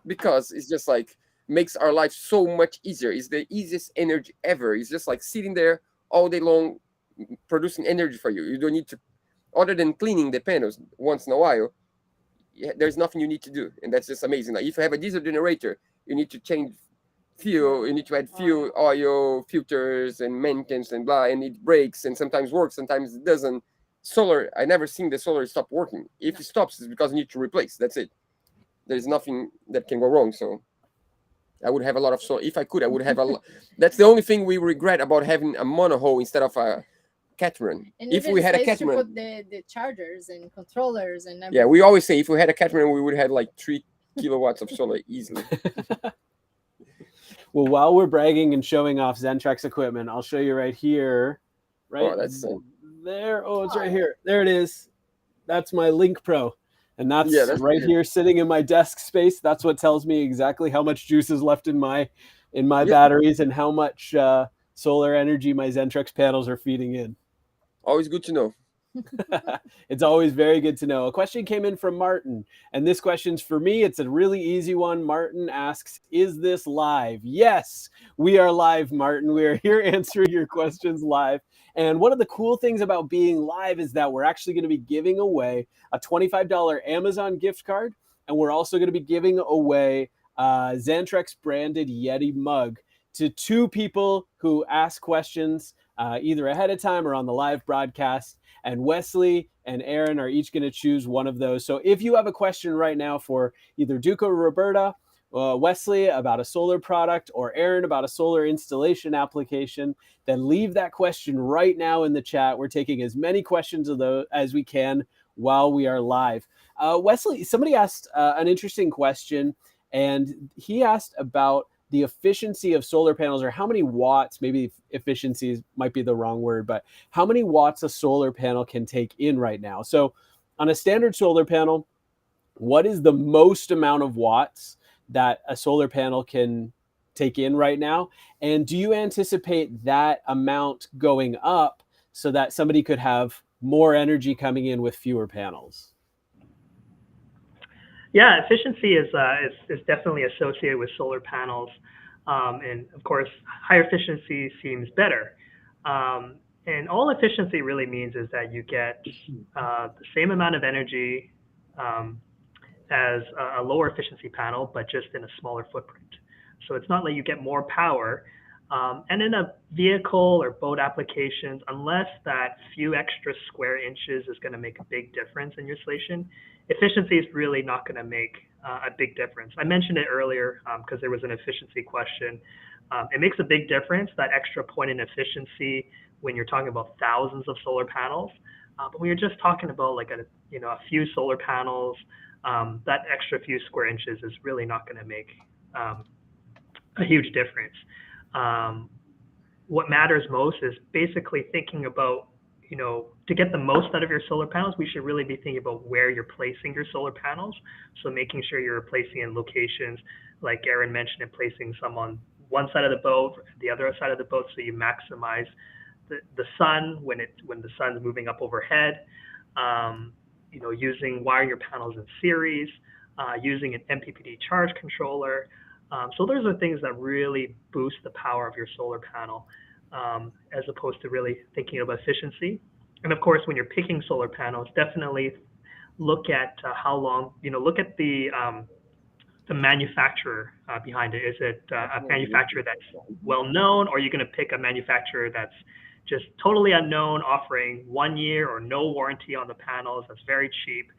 because it's just like makes our life so much easier. It's the easiest energy ever. It's just like sitting there all day long producing energy for you. You don't need to, other than cleaning the panels once in a while, there's nothing you need to do. And that's just amazing. Like if you have a diesel generator, you need to change fuel, you need to add fuel, oil, filters, and maintenance, and blah, and it breaks, and sometimes works, sometimes it doesn't. Solar, I never seen the solar stop working. If it stops, it's because you need to replace. That's it. There's nothing that can go wrong. So I would have a lot of solar. If I could, I would have a lot. That's the only thing we regret about having a monohull instead of a catamaran. And if we had a catamaran, put the chargers and controllers and everything. Yeah, we always say if we had a catamaran, we would have like 3 kilowatts of solar easily. Well, while we're bragging and showing off Xantrex equipment, I'll show you right here. Right there. Oh, it's right here. There it is. That's my Link Pro. And that's right here sitting in my desk space. That's what tells me exactly how much juice is left in my batteries and how much solar energy my Xantrex panels are feeding in. Always good to know. It's always very good to know. A question came in from Martin, and this question's for me. It's a really easy one. Martin asks, is this live? Yes, we are live, Martin. We are here answering your questions live. And one of the cool things about being live is that we're actually going to be giving away a $25 Amazon gift card, and we're also going to be giving away a Xantrex branded Yeti mug to 2 people who ask questions either ahead of time or on the live broadcast. And Wesley and Aaron are each going to choose one of those. So if you have a question right now for either Duca or Roberta, Wesley about a solar product, or Aaron about a solar installation application, then leave that question right now in the chat. We're taking as many questions of those as we can while we are live. Wesley, somebody asked an interesting question, and he asked about the efficiency of solar panels, or how many watts, maybe efficiency might be the wrong word, but how many watts a solar panel can take in right now. So on a standard solar panel, what is the most amount of watts that a solar panel can take in right now? And do you anticipate that amount going up so that somebody could have more energy coming in with fewer panels? Yeah, efficiency is definitely associated with solar panels, and of course, higher efficiency seems better. And all efficiency really means is that you get the same amount of energy as a lower efficiency panel, but just in a smaller footprint. So it's not like you get more power. And in a vehicle or boat applications, unless that few extra square inches is going to make a big difference in your installation, efficiency is really not going to make a big difference. I mentioned it earlier because there was an efficiency question. It makes a big difference, that extra point in efficiency, when you're talking about thousands of solar panels. But when you're just talking about like a few solar panels, that extra few square inches is really not going to make a huge difference. What matters most is basically thinking about, to get the most out of your solar panels, we should really be thinking about where you're placing your solar panels. So making sure you're placing in locations, like Aaron mentioned, and placing some on one side of the boat, the other side of the boat, so you maximize the sun when the sun's moving up overhead. Using wiring your panels in series, using an MPPT charge controller. So those are things that really boost the power of your solar panel, as opposed to really thinking about efficiency. And of course, when you're picking solar panels, definitely look at how long, look at the manufacturer behind it. Is it a manufacturer that's well known, or are you going to pick a manufacturer that's just totally unknown, offering 1 year or no warranty on the panels, that's very cheap?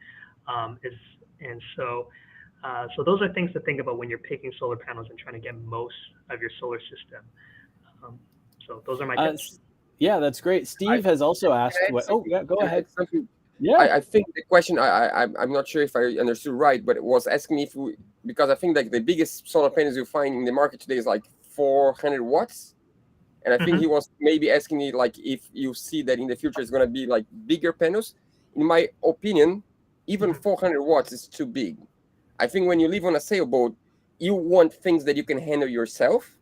So those are things to think about when you're picking solar panels and trying to get most of your solar system. So those are my tips. Yeah, that's great. Steve has also asked what. Oh, yeah, go ahead. Yeah, I think the question, I'm not sure if I understood right, but it was asking if because I think like the biggest solar panels you find in the market today is like 400 watts. And I think he was maybe asking me like if you see that in the future it's going to be like bigger panels. In my opinion, even 400 watts is too big. I think when you live on a sailboat, you want things that you can handle yourself.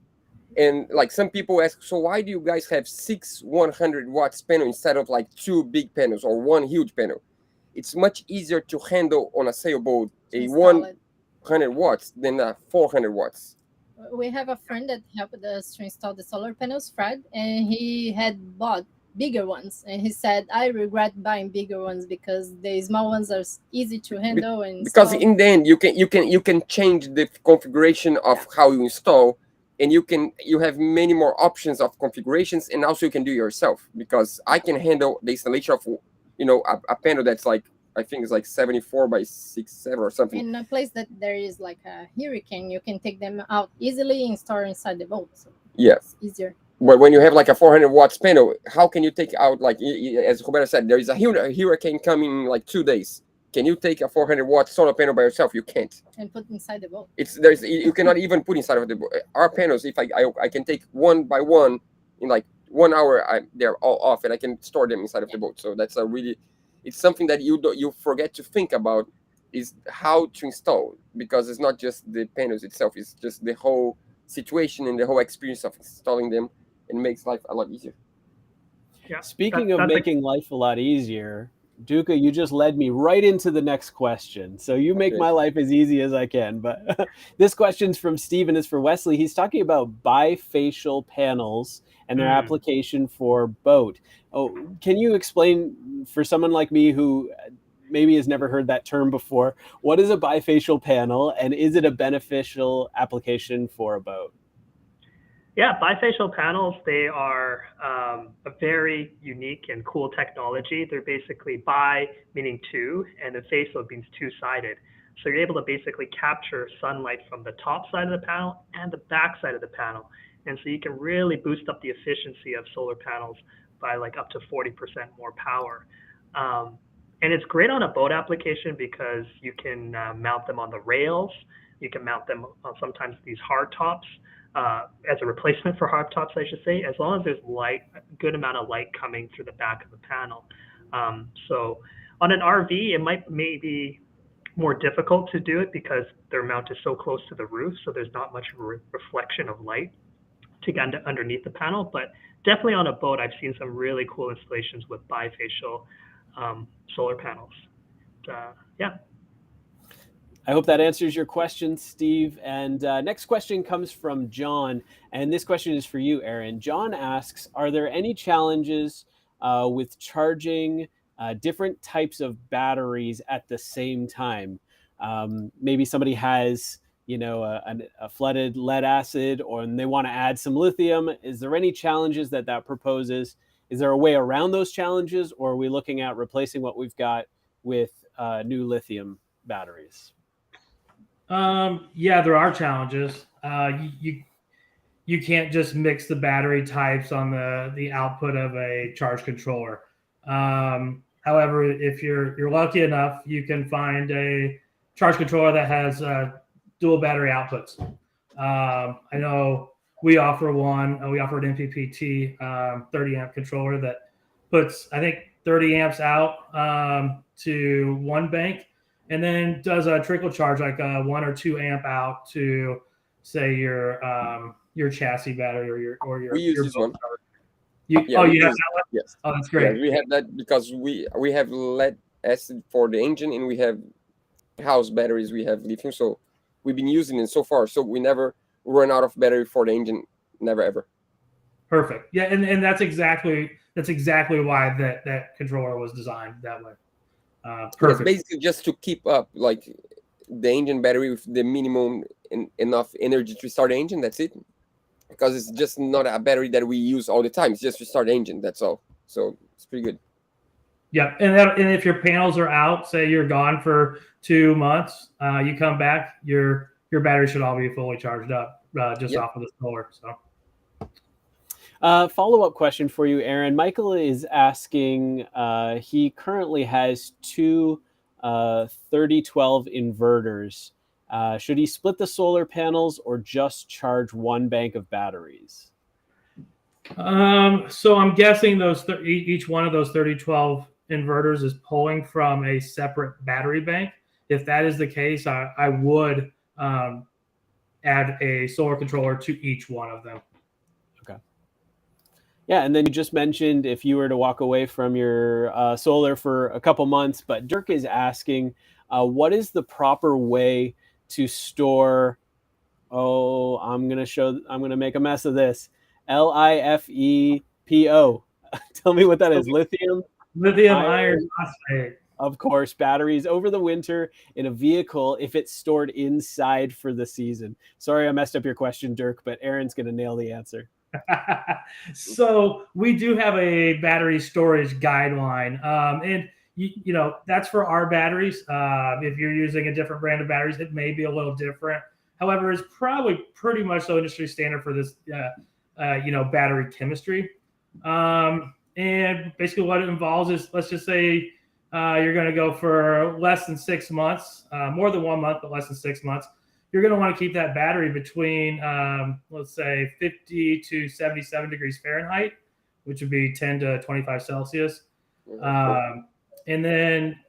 And like some people ask, so why do you guys have 6 100 watts panel instead of like 2 big panels or 1 huge panel? It's much easier to handle on a sailboat a 100 watts than a 400 watts. We have a friend that helped us to install the solar panels, Fred, and he had bought bigger ones, and he said, I regret buying bigger ones because the small ones are easy to handle. And because in the end you can change the configuration of how you install, and you have many more options of configurations, and also you can do yourself, because I can handle the installation of a panel that's like, I think it's like 74 by 67 or something. In a place that there is like a hurricane, you can take them out easily and store inside the boat. So it's easier. But when you have like a 400 watts panel, how can you take out, like as Roberta said, there is a hurricane coming in like 2 days. Can you take a 400 watt solar panel by yourself? You can't. And put inside the boat. You cannot even put inside of the boat. Our panels, if I can take one by one in like 1 hour, they're all off, and I can store them inside of the boat. So that's it's something that you forget to think about, is how to install, because it's not just the panels itself, it's just the whole situation and the whole experience of installing them, and makes life a lot easier. Yeah. Speaking of making life a lot easier, Duca, you just led me right into the next question. So you make my life as easy as I can. But this question's from Steven, is for Wesley. He's talking about bifacial panels and their application for boat. Oh, can you explain for someone like me who maybe has never heard that term before, what is a bifacial panel, and is it a beneficial application for a boat? Yeah, bifacial panels, they are a very unique and cool technology. They're basically bi, meaning two, and the facial means two-sided. So you're able to basically capture sunlight from the top side of the panel and the back side of the panel. And so you can really boost up the efficiency of solar panels by like up to 40% more power. And it's great on a boat application because you can mount them on the rails. You can mount them on sometimes these hard tops. As a replacement for hard tops, I should say, as long as there's light, a good amount of light coming through the back of the panel. So on an RV, it might maybe more difficult to do it because they're mounted so close to the roof, so there's not much reflection of light to get underneath the panel. But definitely on a boat, I've seen some really cool installations with bifacial solar panels. Yeah. I hope that answers your question, Steve. And next question comes from John. And this question is for you, Aaron. John asks, are there any challenges with charging different types of batteries at the same time? Maybe somebody has, a flooded lead acid, or they want to add some lithium. Is there any challenges that proposes? Is there a way around those challenges, or are we looking at replacing what we've got with new lithium batteries? Yeah, there are challenges. You can't just mix the battery types on the output of a charge controller. However, if you're lucky enough, you can find a charge controller that has dual battery outputs. I know we offer one. We offer an MPPT 30 amp controller that puts, I think, 30 amps out to one bank, and then does a trickle charge, like a 1 or 2 amp out to, say, your chassis battery or your. We use this one. You have that one? Yes. Oh, that's great. Yeah, we have that because we have lead acid for the engine, and we have house batteries. We have lithium, so we've been using it so far. So we never run out of battery for the engine. Never ever. Perfect. Yeah, and that's exactly why that controller was designed that way. Perfect. Yes, basically just to keep up like the engine battery with the minimum enough energy to start the engine. That's it. Because it's just not a battery that we use all the time. It's just to start the engine. That's all. So it's pretty good. Yeah, and if your panels are out, say you're gone for 2 months, you come back, your battery should all be fully charged up just off of the solar. So. Follow-up question for you, Aaron. Michael is asking, he currently has 2 3012 inverters. Should he split the solar panels or just charge one bank of batteries? So I'm guessing each one of those 3012 inverters is pulling from a separate battery bank. If that is the case, I would add a solar controller to each one of them. Okay. Yeah, and then you just mentioned if you were to walk away from your solar for a couple months, but Dirk is asking, what is the proper way to store, I'm going to make a mess of this, LiFePO. Tell me what that is. Lithium Iron Phosphate. Of course, batteries over the winter in a vehicle if it's stored inside for the season. Sorry, I messed up your question, Dirk, but Aaron's going to nail the answer. So we do have a battery storage guideline, and that's for our batteries. If you're using a different brand of batteries, it may be a little different. However, it's probably pretty much the industry standard for this, battery chemistry. And basically what it involves is, let's just say you're going to go for less than 6 months, more than 1 month, but less than 6 months. You're going to want to keep that battery between, let's say, 50 to 77 degrees Fahrenheit, which would be 10 to 25 Celsius. And then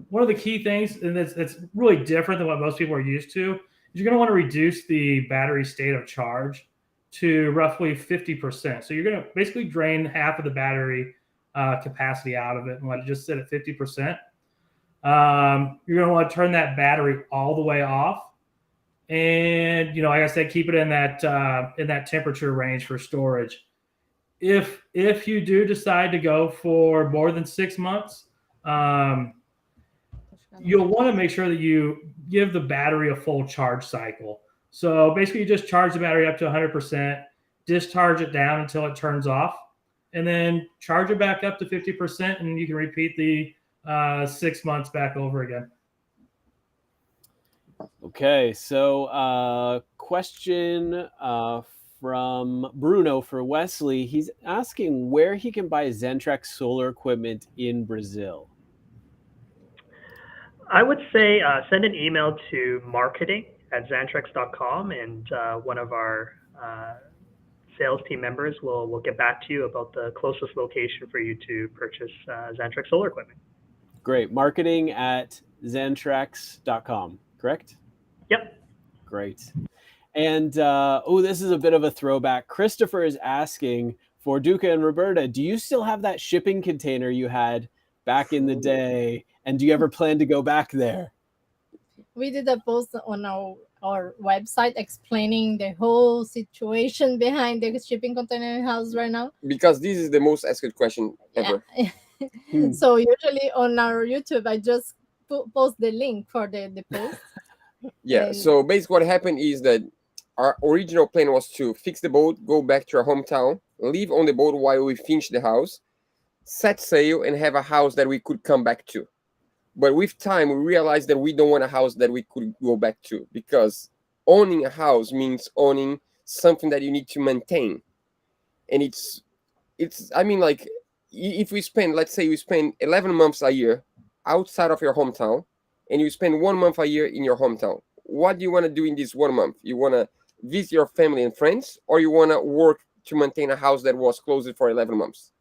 one of the key things, and it's really different than what most people are used to, is you're going to want to reduce the battery state of charge to roughly 50%. So you're going to basically drain half of the battery capacity out of it and let it just sit at 50%. You're going to want to turn that battery all the way off. And, like I said, keep it in that temperature range for storage. If you do decide to go for more than 6 months, you'll want to make sure that you give the battery a full charge cycle. So basically you just charge the battery up to 100%, discharge it down until it turns off, and then charge it back up to 50%, and you can repeat the 6 months back over again. Okay, so question from Bruno for Wesley. He's asking where he can buy Xantrex solar equipment in Brazil. I would say send an email to marketing@xantrex.com, and one of our sales team members will get back to you about the closest location for you to purchase Xantrex solar equipment. Great. Marketing@xantrex.com, correct? Yep. Great. And this is a bit of a throwback. Christopher is asking for Duca and Roberta, do you still have that shipping container you had back in the day? And do you ever plan to go back there? we did a post on our website explaining the whole situation behind the shipping container house right now. Because this is the most asked question ever. Yeah. So usually on our YouTube, I just post the link for the post. Yeah. And So basically, what happened is that our original plan was to fix the boat, go back to our hometown, live on the boat while we finish the house, set sail, and have a house that we could come back to. But with time, we realized that we don't want a house that we could go back to, because owning a house means owning something that you need to maintain. And it's I mean, like, if we spend, let's say you spend 11 months a year outside of your hometown, and you spend 1 month a year in your hometown, what do you want to do in this 1 month? You want to visit your family and friends, or you want to work to maintain a house that was closed for 11 months?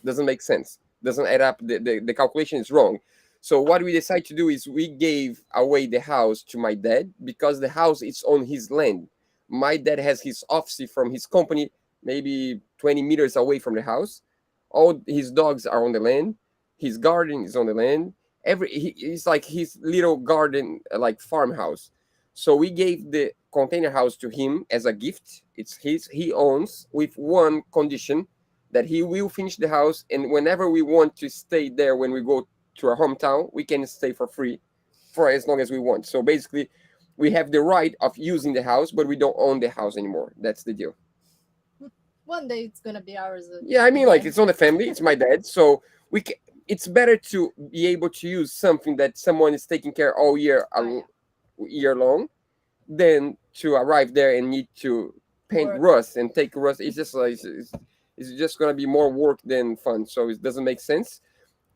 Doesn't make sense. Doesn't add up. The calculation is wrong. So what we decided to do is we gave away the house to my dad, because the house is on his land. My dad has his office from his company maybe 20 meters away from the house. All his dogs are on the land. His garden is on the land. It's like his little garden, like farmhouse. So we gave the container house to him as a gift. It's his. He owns, with one condition, that he will finish the house, and whenever we want to stay there, when we go to our hometown, we can stay for free for as long as we want. So basically, we have the right of using the house, but we don't own the house anymore. That's the deal. one day it's gonna be ours. Yeah, I mean, like, it's on the family. It's my dad. So it's better to be able to use something that someone is taking care all year long, than to arrive there and need to paint rust and take rust. It's just like it's just gonna be more work than fun. So it doesn't make sense.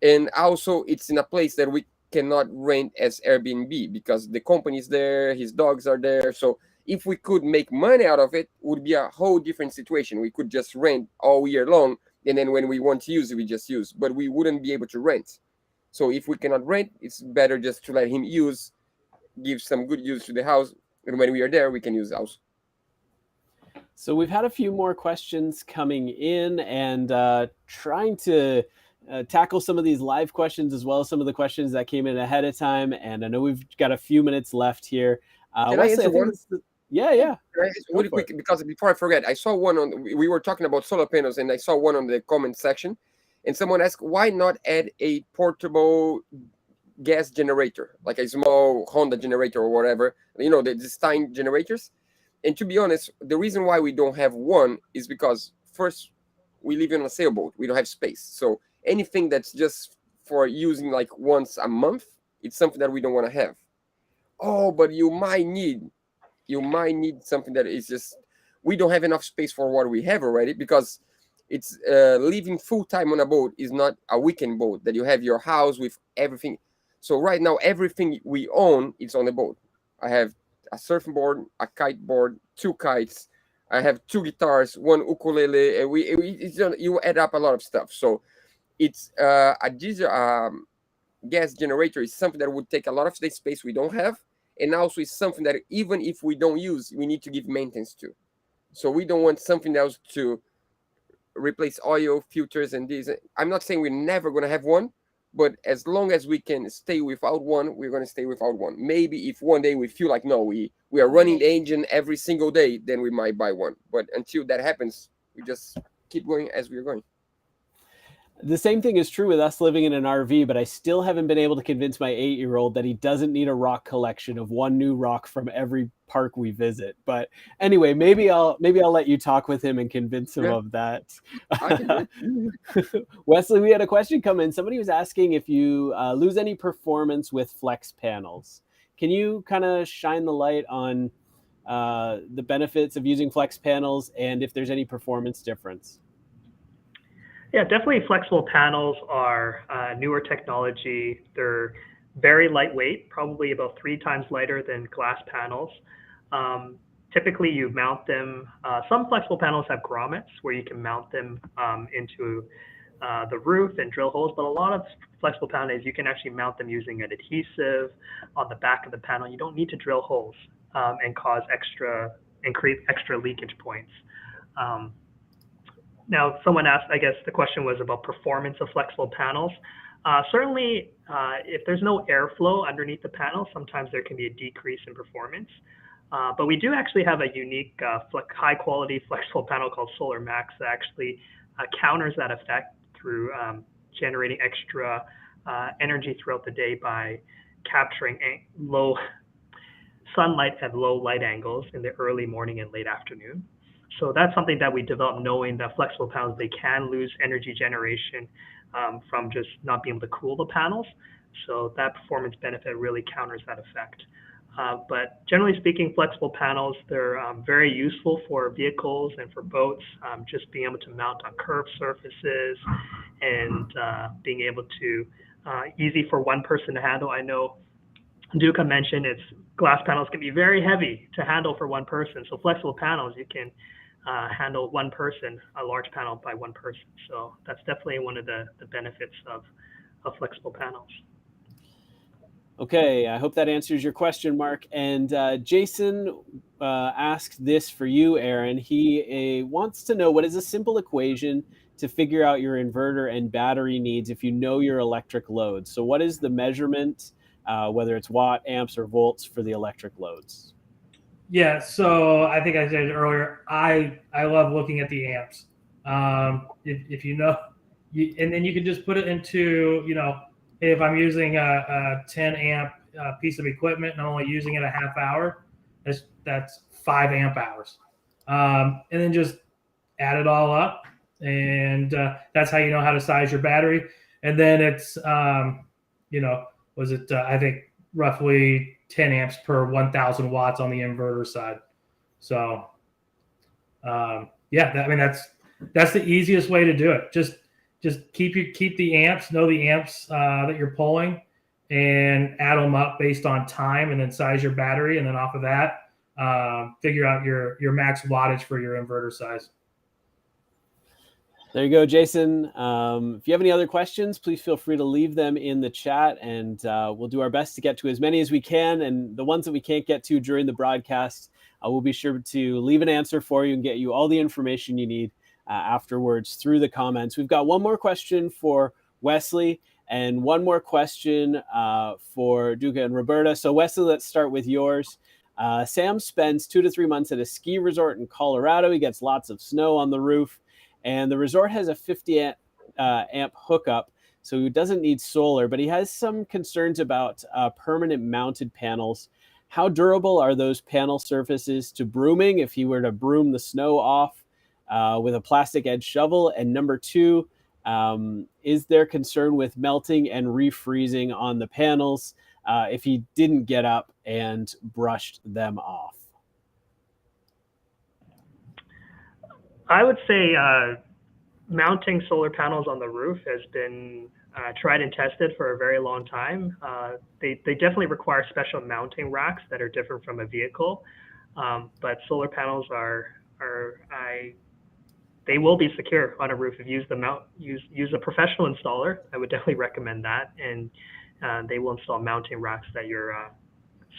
And also, it's in a place that we cannot rent as Airbnb, because the company is there, his dogs are there. So if we could make money out of it would be a whole different situation. We could just rent all year long, and then when we want to use it, we just use. But we wouldn't be able to rent. So if we cannot rent, it's better just to let him use, give some good use to the house, and when we are there, we can use the house. So we've had a few more questions coming in, and trying to tackle some of these live questions as well as some of the questions that came in ahead of time. And I know we've got a few minutes left here. Can I answer one? Yeah. Really quick, because before I forget, I saw one we were talking about solar panels, and I saw one on the comment section, and someone asked, why not add a portable gas generator, like a small Honda generator or whatever, the Stein generators? And to be honest, the reason why we don't have one is because, first, we live in a sailboat. We don't have space. So anything that's just for using like once a month, it's something that we don't want to have. Oh, but you might need something that is just, we don't have enough space for what we have already, because it's living full time on a boat is not a weekend boat that you have your house with everything. So right now, everything we own is on the boat. I have a surfing board, a kite board, 2 kites. I have 2 guitars, 1 ukulele. You add up a lot of stuff. So it's a diesel gas generator is something that would take a lot of space we don't have, and also it's something that even if we don't use, we need to give maintenance to. So we don't want something else to replace oil filters and this. I'm not saying we're never going to have one, but as long as we can stay without one, we're going to stay without one. Maybe if one day we feel like, no, we are running the engine every single day, then we might buy one. But until that happens, we just keep going as we're going. The same thing is true with us living in an RV, but I still haven't been able to convince my 8-year-old that he doesn't need a rock collection of one new rock from every park we visit. But anyway, maybe I'll let you talk with him and convince him of that. Wesley, we had a question come in. Somebody was asking if you lose any performance with flex panels. Can you kind of shine the light on the benefits of using flex panels and if there's any performance difference? Yeah, definitely flexible panels are newer technology. They're very lightweight, probably about 3 times lighter than glass panels. Typically, you mount them. Some flexible panels have grommets where you can mount them into the roof and drill holes, but a lot of flexible panels, you can actually mount them using an adhesive on the back of the panel. You don't need to drill holes and create extra leakage points. Now, someone asked, I guess the question was about performance of flexible panels. Certainly, if there's no airflow underneath the panel, sometimes there can be a decrease in performance. But we do actually have a unique high-quality flexible panel called Solar Max that actually counters that effect through generating extra energy throughout the day by capturing low sunlight at low light angles in the early morning and late afternoon. So that's something that we developed knowing that flexible panels, they can lose energy generation from just not being able to cool the panels. So that performance benefit really counters that effect. But generally speaking, flexible panels, they're very useful for vehicles and for boats, just being able to mount on curved surfaces and being able to, easy for one person to handle. I know Duca mentioned glass panels can be very heavy to handle for one person. So flexible panels, you can handle one person, a large panel by one person. So that's definitely one of the benefits of flexible panels. Okay, I hope that answers your question, Mark. And Jason asked this for you, Aaron. He wants to know, what is a simple equation to figure out your inverter and battery needs if you know your electric loads? So what is the measurement, whether it's watt, amps, or volts for the electric loads? Yeah, so I think I said earlier, I love looking at the amps. If you know, and then you can just put it into, if I'm using a 10 amp piece of equipment and I'm only using it a half hour, that's 5 amp hours. And then just add it all up. And that's how you know how to size your battery. And then it's, I think roughly 10 amps per 1,000 watts on the inverter side. So, that's the easiest way to do it. Just keep the amps, know the amps that you're pulling, and add them up based on time, and then size your battery, and then off of that, figure out your max wattage for your inverter size. There you go, Jason. If you have any other questions, please feel free to leave them in the chat, and we'll do our best to get to as many as we can. And the ones that we can't get to during the broadcast, we'll be sure to leave an answer for you and get you all the information you need afterwards through the comments. We've got one more question for Wesley and one more question for Duca and Roberta. So Wesley, let's start with yours. Sam spends 2 to 3 months at a ski resort in Colorado. He gets lots of snow on the roof, and the resort has a 50 amp hookup, so he doesn't need solar, but he has some concerns about permanent mounted panels. How durable are those panel surfaces to brooming if he were to broom the snow off with a plastic edge shovel? And number 2, is there concern with melting and refreezing on the panels if he didn't get up and brushed them off? I would say mounting solar panels on the roof has been tried and tested for a very long time. They definitely require special mounting racks that are different from a vehicle, but solar panels they will be secure on a roof if you use a professional installer. I would definitely recommend that, and they will install mounting racks that your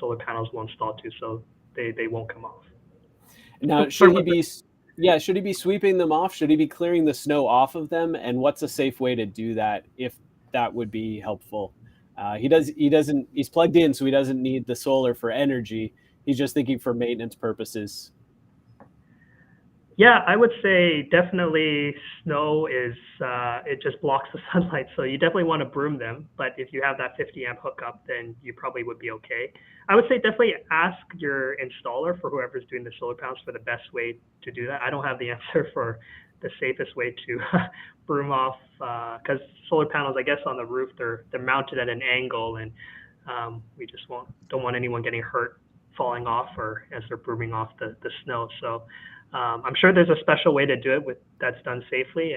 solar panels will install to, so they won't come off. Now, should he be sweeping them off? Should he be clearing the snow off of them? And what's a safe way to do that, if that would be helpful? He's plugged in, so he doesn't need the solar for energy. He's just thinking for maintenance purposes. Yeah, I would say definitely snow it just blocks the sunlight. So you definitely want to broom them. But if you have that 50 amp hookup, then you probably would be okay. I would say definitely ask your installer, for whoever's doing the solar panels, for the best way to do that. I don't have the answer for the safest way to broom off, because solar panels, I guess, on the roof, they're mounted at an angle, and we just don't want anyone getting hurt falling off or as they're brooming off the snow. So I'm sure there's a special way to do it that's done safely,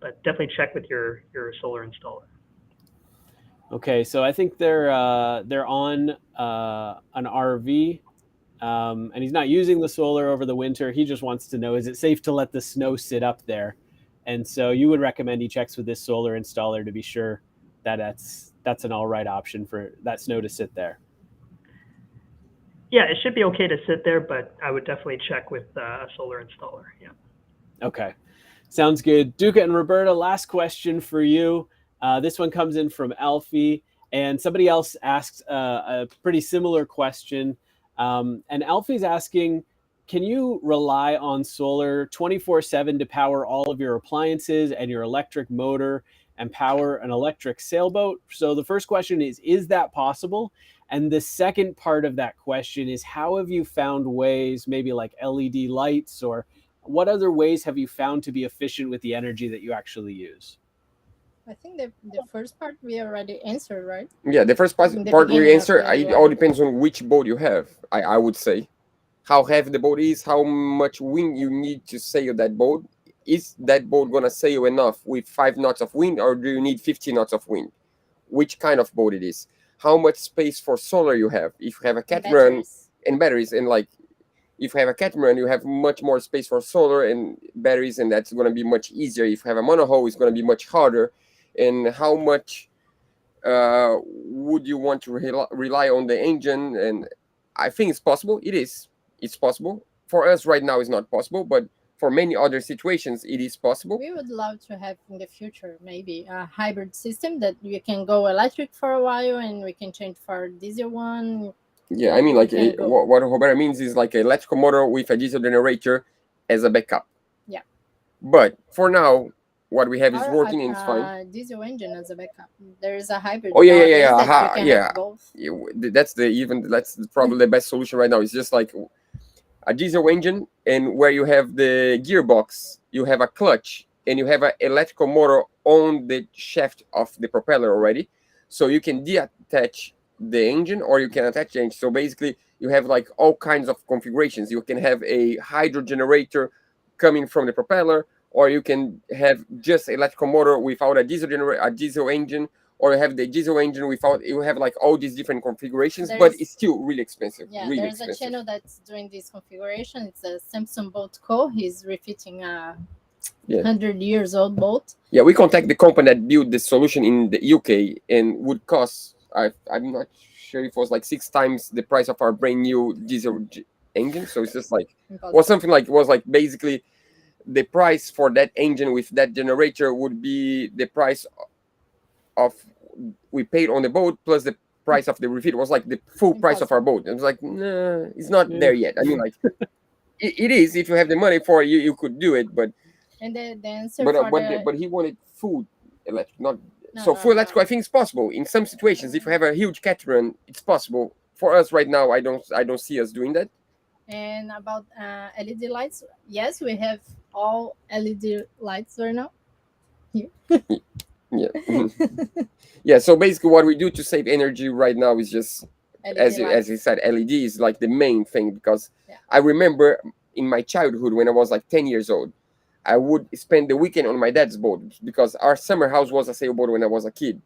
but definitely check with your solar installer. Okay, so I think they're on an RV, and he's not using the solar over the winter. He just wants to know, is it safe to let the snow sit up there? And so you would recommend he checks with this solar installer to be sure that that's an all right option for that snow to sit there. Yeah, it should be okay to sit there, but I would definitely check with a solar installer. Yeah. Okay, sounds good. Duca and Roberta, last question for you. This one comes in from Alfie, and somebody else asked a pretty similar question. And Alfie's asking, can you rely on solar 24/7 to power all of your appliances and your electric motor and power an electric sailboat? So the first question is that possible? And the second part of that question is, how have you found ways, maybe like LED lights, or what other ways have you found to be efficient with the energy that you actually use? I think the first part we already answered, right? Yeah, the first part we answer. It all depends on which boat you have. I would say, how heavy the boat is, how much wind you need to sail that boat. Is that boat gonna sail enough with 5 knots of wind, or do you need 50 knots of wind? Which kind of boat it is? How much space for solar you have? If you have a catamaran and batteries, and like if you have a catamaran, you have much more space for solar and batteries, and that's gonna be much easier. If you have a monohull, it's gonna be much harder. And how much would you want to rely on the engine? And I think it's possible. It's possible. For us right now, it's not possible, but for many other situations, it is possible. We would love to have in the future maybe a hybrid system that you can go electric for a while and we can change for diesel one. Yeah, I mean, like what Roberta means is like an electrical motor with a diesel generator as a backup. Yeah. But for now, what we have is working and it's fine. Diesel engine as a backup. There is a hybrid. Oh yeah. That's probably the best solution right now. It's just like a diesel engine, and where you have the gearbox, you have a clutch, and you have an electrical motor on the shaft of the propeller already, so you can detach the engine or you can attach the engine. So basically, you have like all kinds of configurations. You can have a hydro generator coming from the propeller, or you can have just electrical motor without a diesel engine, or you have the diesel engine without. You have like all these different configurations, but it's still really expensive. Yeah, really there's expensive. A channel that's doing this configuration. It's a Samsung Boat Co. He's refitting a 100 years old boat. Yeah, we contact the company that built the solution in the UK, and would cost. I'm not sure if it was like 6 times the price of our brand new diesel engine. So it's just like basically the price for that engine with that generator would be the price of we paid on the boat plus the price of the refit. It was like the full price of our boat. It was like, nah, it's not there yet. I mean, like it is. If you have the money for it, you could do it. But and the answer but he wanted full electric, not full electric. I think it's possible in some situations. If you have a huge catamaran, it's possible. For us right now, I don't see us doing that. And about LED lights, yes, we have all LED lights right now. Here. Yeah. Yeah. So basically, what we do to save energy right now is just, as you said, LED is like the main thing, because I remember in my childhood when I was like 10 years old, I would spend the weekend on my dad's boat because our summer house was a sailboat when I was a kid,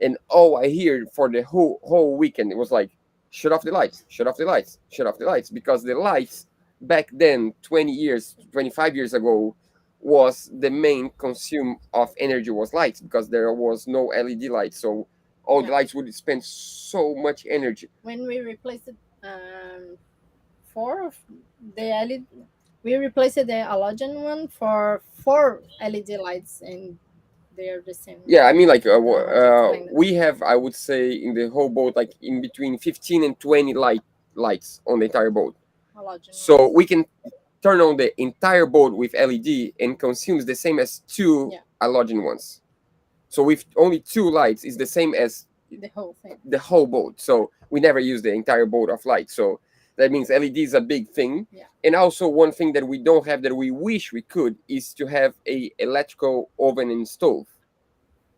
and all I hear for the whole weekend it was like, shut off the lights, shut off the lights, shut off the lights, because the lights back then, 25 years ago, was the main consume of energy was lights, because there was no LED lights, so all the lights would spend so much energy. When we replaced we replaced the halogen one for 4 LED lights, and they are the same. Yeah, I mean, like we have, I would say, in the whole boat, like in between 15 and 20 lights on the entire boat. Halogen so we can turn on the entire boat with LED and consumes the same as 2 halogen ones. So with only 2 lights is the same as the whole thing, the whole boat. So we never use the entire boat of lights. So that means LED is a big thing. Yeah. And also one thing that we don't have that we wish we could is to have a electrical oven and stove.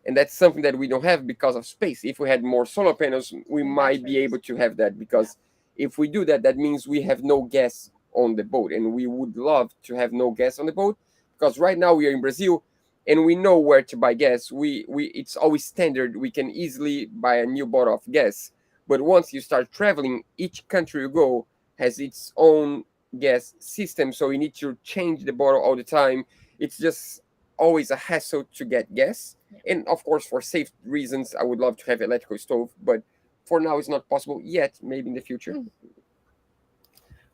And that's something that we don't have because of space. If we had more solar panels, we might be able to have that, because if we do that, that means we have no gas on the boat, and we would love to have no gas on the boat, because right now we are in Brazil and we know where to buy gas. It's always standard. We can easily buy a new bottle of gas. But once you start traveling, each country you go has its own gas system, so you need to change the bottle all the time. It's just always a hassle to get gas. And of course, for safe reasons, I would love to have electrical stove, but for now it's not possible yet. Maybe in the future.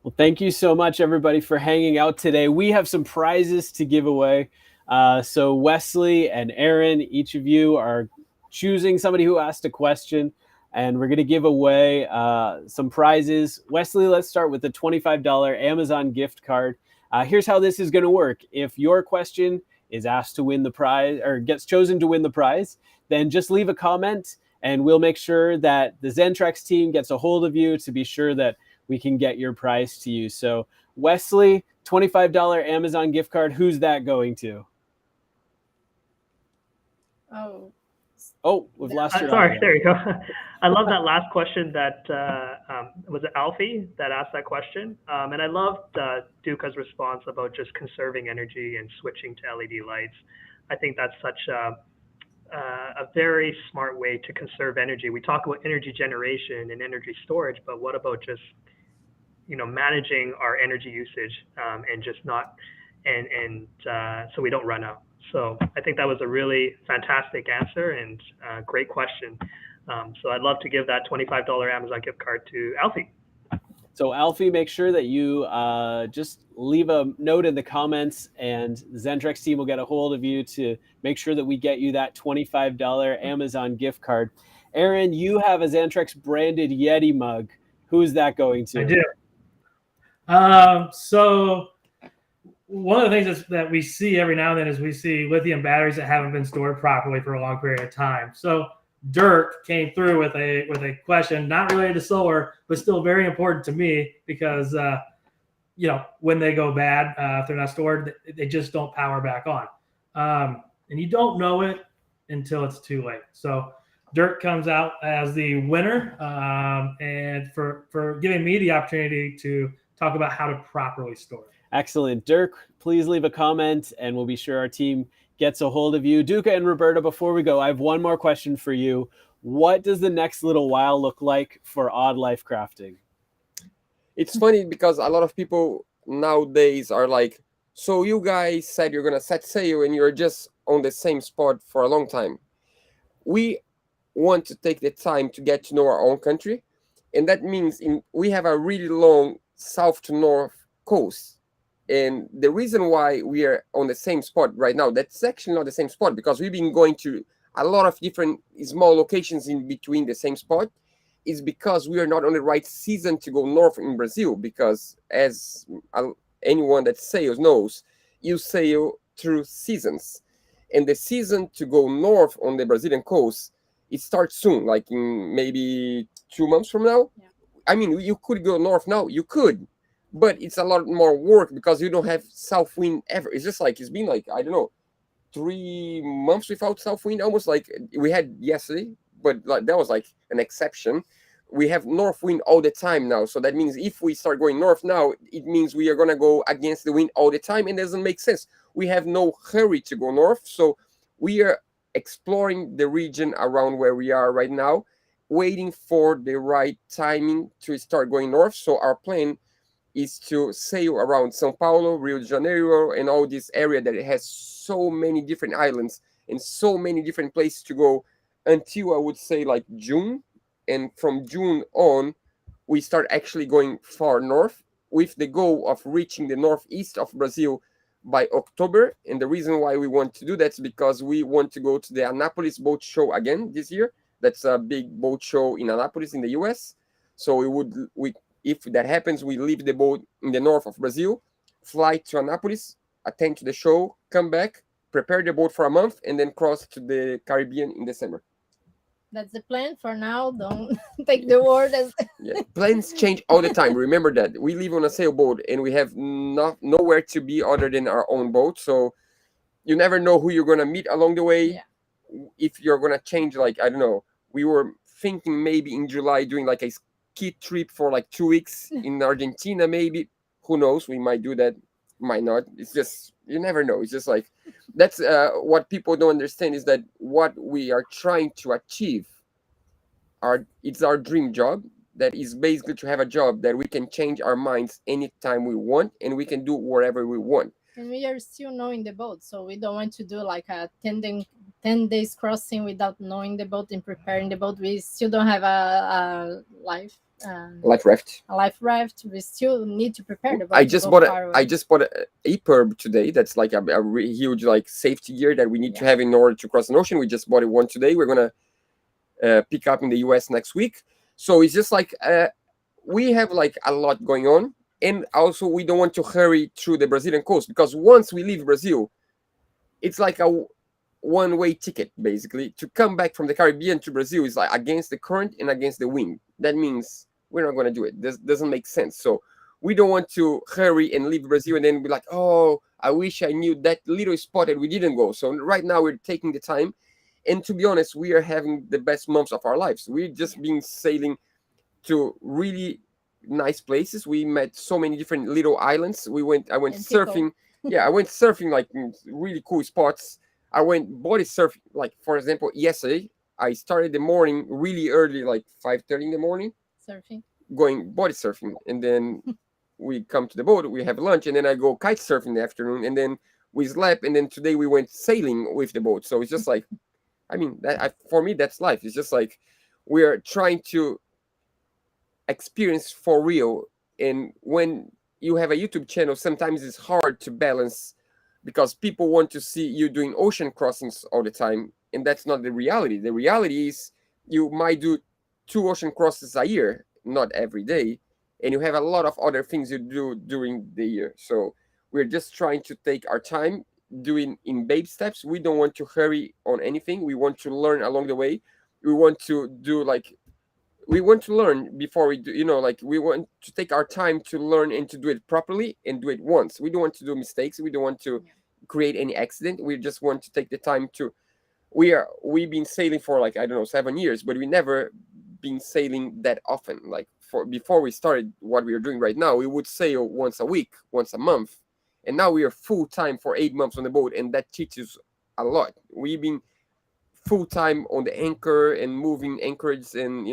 Well, thank you so much, everybody, for hanging out today. We have some prizes to give away. So Wesley and Aaron, each of you are choosing somebody who asked a question, and we're going to give away some prizes. Wesley, let's start with the $25 Amazon gift card. Here's how this is going to work. If your question is asked to win the prize or gets chosen to win the prize, then just leave a comment and we'll make sure that the Xantrex team gets a hold of you to be sure that we can get your prize to you. So Wesley, $25 Amazon gift card, who's that going to? Oh, we've lost your sorry, audio. there you go. I love that last question that, was it Alfie that asked that question? And I loved Duca's response about just conserving energy and switching to LED lights. I think that's such a very smart way to conserve energy. We talk about energy generation and energy storage, but what about just, managing our energy usage and just not, so we don't run out. So I think that was a really fantastic answer and great question. So I'd love to give that $25 Amazon gift card to Alfie. So Alfie, make sure that you just leave a note in the comments and the Xantrex team will get a hold of you to make sure that we get you that $25 Amazon gift card. Aaron, you have a Xantrex branded Yeti mug. Who is that going to? I do. So one of the things that we see every now and then is we see lithium batteries that haven't been stored properly for a long period of time. So Dirk came through with a question not related to solar, but still very important to me because when they go bad, if they're not stored, they just don't power back on, and you don't know it until it's too late. So Dirk comes out as the winner, and for giving me the opportunity to talk about how to properly store it. Excellent. Dirk, please leave a comment and we'll be sure our team gets a hold of you. Duca and Roberta, before we go, I have one more question for you. What does the next little while look like for Odd Life Crafting? It's funny because a lot of people nowadays are like, so you guys said you're going to set sail and you're just on the same spot for a long time. We want to take the time to get to know our own country. And that means we have a really long south to north coast. And the reason why we are on the same spot right now, that's actually not the same spot because we've been going to a lot of different small locations in between the same spot, is because we are not on the right season to go north in Brazil. Because as anyone that sails knows, you sail through seasons. And the season to go north on the Brazilian coast, it starts soon, like in maybe 2 months from now. Yeah. I mean, you could go north now, you could. But it's a lot more work because you don't have south wind ever. It's just like, it's been like, I don't know, 3 months without south wind, almost like we had yesterday, but like that was like an exception. We have north wind all the time now. So that means if we start going north now, it means we are going to go against the wind all the time. And it doesn't make sense. We have no hurry to go north. So we are exploring the region around where we are right now, waiting for the right timing to start going north. So our plan is to sail around São Paulo, Rio de Janeiro, and all this area that it has so many different islands and so many different places to go until I would say like June. And from June on, we start actually going far north with the goal of reaching the northeast of Brazil by October. And the reason why we want to do that is because we want to go to the Anápolis Boat Show again this year. That's a big boat show in Anápolis in the US. So if that happens, we leave the boat in the north of Brazil, fly to Anápolis, attend to the show, come back, prepare the boat for a month, and then cross to the Caribbean in December. That's the plan for now. Don't take the word as... Yeah, plans change all the time. Remember that. We live on a sailboat, and we have nowhere to be other than our own boat. So you never know who you're going to meet along the way. Yeah. If you're going to change, like, I don't know, we were thinking maybe in July doing like a ski trip for like 2 weeks in Argentina, maybe. Who knows? We might do that, might not. It's just, you never know. It's just like, that's what people don't understand is that what we are trying to achieve, it's our dream job. That is basically to have a job that we can change our minds anytime we want, and we can do wherever we want. And we are still knowing the boat, so we don't want to do like a 10 days crossing without knowing the boat and preparing the boat. We still don't have a life raft. A life raft. We still need to prepare the boat. I just bought a EPIRB today. That's like a huge like safety gear that we need to have in order to cross an ocean. We just bought one today. We're gonna pick up in the US next week. So it's just like we have like a lot going on, and also we don't want to hurry through the Brazilian coast, because once we leave Brazil, it's like a one-way ticket basically. To come back from the Caribbean to Brazil is like against the current and against the wind. That means we're not going to do it. This doesn't make sense. So we don't want to hurry and leave Brazil and then be like, oh, I wish I knew that little spot that we didn't go. So right now we're taking the time. And to be honest, we are having the best months of our lives. We've just been sailing to really nice places. We met so many different little islands. I went surfing. Yeah, I went surfing like in really cool spots. I went body surfing, like for example, yesterday I started the morning really early, like 5:30 in the morning. Surfing. Going body surfing, and then we come to the boat, we have lunch, and then I go kite surfing in the afternoon, and then we slept, and then today we went sailing with the boat. So it's just like, I mean, for me, that's life. It's just like we are trying to experience for real. And when you have a YouTube channel, sometimes it's hard to balance, because people want to see you doing ocean crossings all the time, and that's not the reality. The reality is you might do 2 ocean crosses a year, not every day, and you have a lot of other things you do during the year. So we're just trying to take our time, doing in baby steps. We don't want to hurry on anything. We want to learn along the way. We want to learn before we do, like we want to take our time to learn and to do it properly and do it once. We don't want to do mistakes. We don't want to create any accident. We just want to take the time to, we've been sailing for like, I don't know, 7 years, but we never been sailing that often. Like before we started what we are doing right now, we would sail once a week, once a month. And now we are full time for 8 months on the boat. And that teaches a lot. We've been full time on the anchor and moving anchorage and,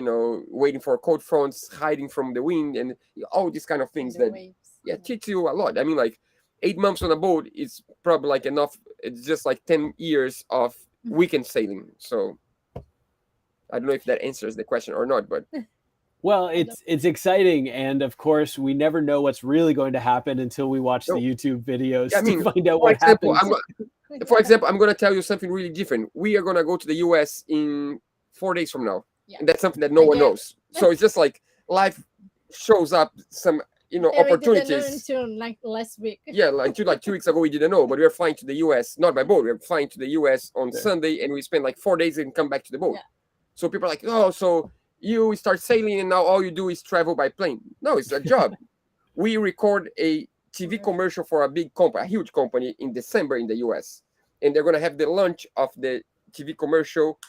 waiting for cold fronts, hiding from the wind and all these kind of things that teach you a lot. I mean, like 8 months on a boat is probably like enough. It's just like 10 years of weekend sailing. So I don't know if that answers the question or not, but well, it's exciting, and of course we never know what's really going to happen until we watch the YouTube videos to find out what happens. For example, I'm going to tell you something really different. We are going to go to the US in 4 days from now. Yeah. And that's something that no one knows. So it's just like life shows up some, opportunities. We didn't know until like last week. Yeah, until like 2 weeks ago, we didn't know. But we were flying to the US, not by boat. We were flying to the US on Sunday, and we spent like 4 days and come back to the boat. Yeah. So people are like, oh, so you start sailing and now all you do is travel by plane. No, it's a job. We record a TV commercial for a big company, a huge company in December in the US. And they're going to have the launch of the TV commercial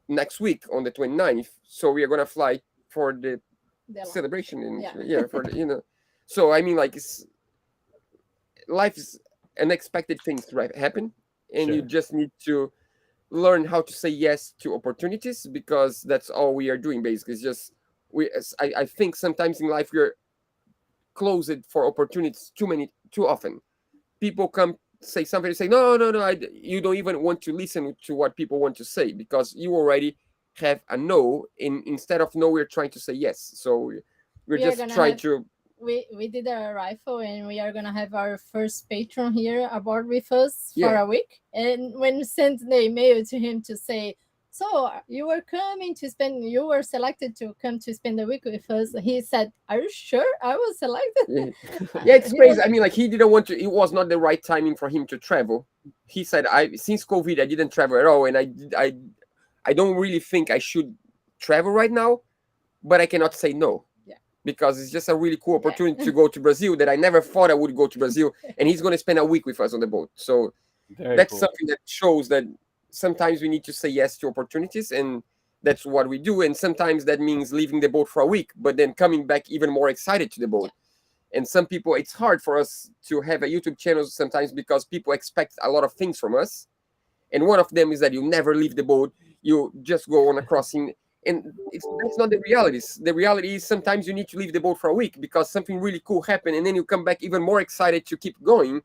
next week on the 29th. So we are going to fly for the celebration. And for the, So, I mean, like, life is unexpected things happen. And you just need to learn how to say yes to opportunities, because that's all we are doing, basically. It's just, I think sometimes in life we're closed for opportunities too often. People come say something and say no, you don't even want to listen to what people want to say, because you already have a no, instead of no we're trying to say yes. So we're just trying to we did a rifle, and we are gonna have our first patron here aboard with us for a week. And when we sent the email to him to say, so you were selected to come to spend the week with us, he said, are you sure I was selected? Yeah, it's crazy. I mean, like, he didn't want to, it was not the right timing for him to travel. He said, since COVID, I didn't travel at all. And I don't really think I should travel right now, but I cannot say no. Because it's just a really cool opportunity to go to Brazil that I never thought I would go to Brazil. And he's going to spend a week with us on the boat. So that's something that shows that sometimes we need to say yes to opportunities, and that's what we do. And sometimes that means leaving the boat for a week, but then coming back even more excited to the boat. And some people, it's hard for us to have a YouTube channel sometimes because people expect a lot of things from us. And one of them is that you never leave the boat. You just go on a crossing. And that's not the reality. The reality is sometimes you need to leave the boat for a week because something really cool happened, and then you come back even more excited to keep going.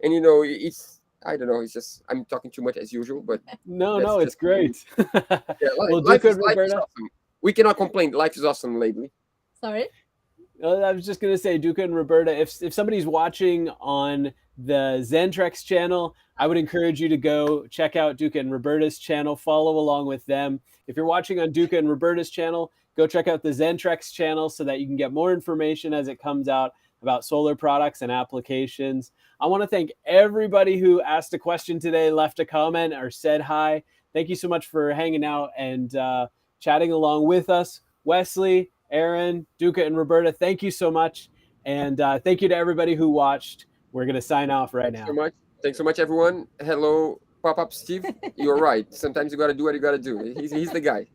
And it's, I don't know, it's just, I'm talking too much as usual, but no, it's great. Life is awesome. We cannot complain. Life is awesome lately. Sorry? I was just gonna say, Duca and Roberta, if somebody's watching on the Xantrex channel, I would encourage you to go check out Duca and Roberta's channel, follow along with them. If you're watching on Duca and Roberta's channel, go check out the Xantrex channel so that you can get more information as it comes out about solar products and applications. I want to thank everybody who asked a question today, left a comment, or said hi. Thank you so much for hanging out and chatting along with us. Wesley, Aaron, Duca, and Roberta, thank you so much. And thank you to everybody who watched. We're going to sign off right now. Thanks so much, everyone. Hello, Pop-Up Steve. You're right. Sometimes you got to do what you got to do. He's the guy.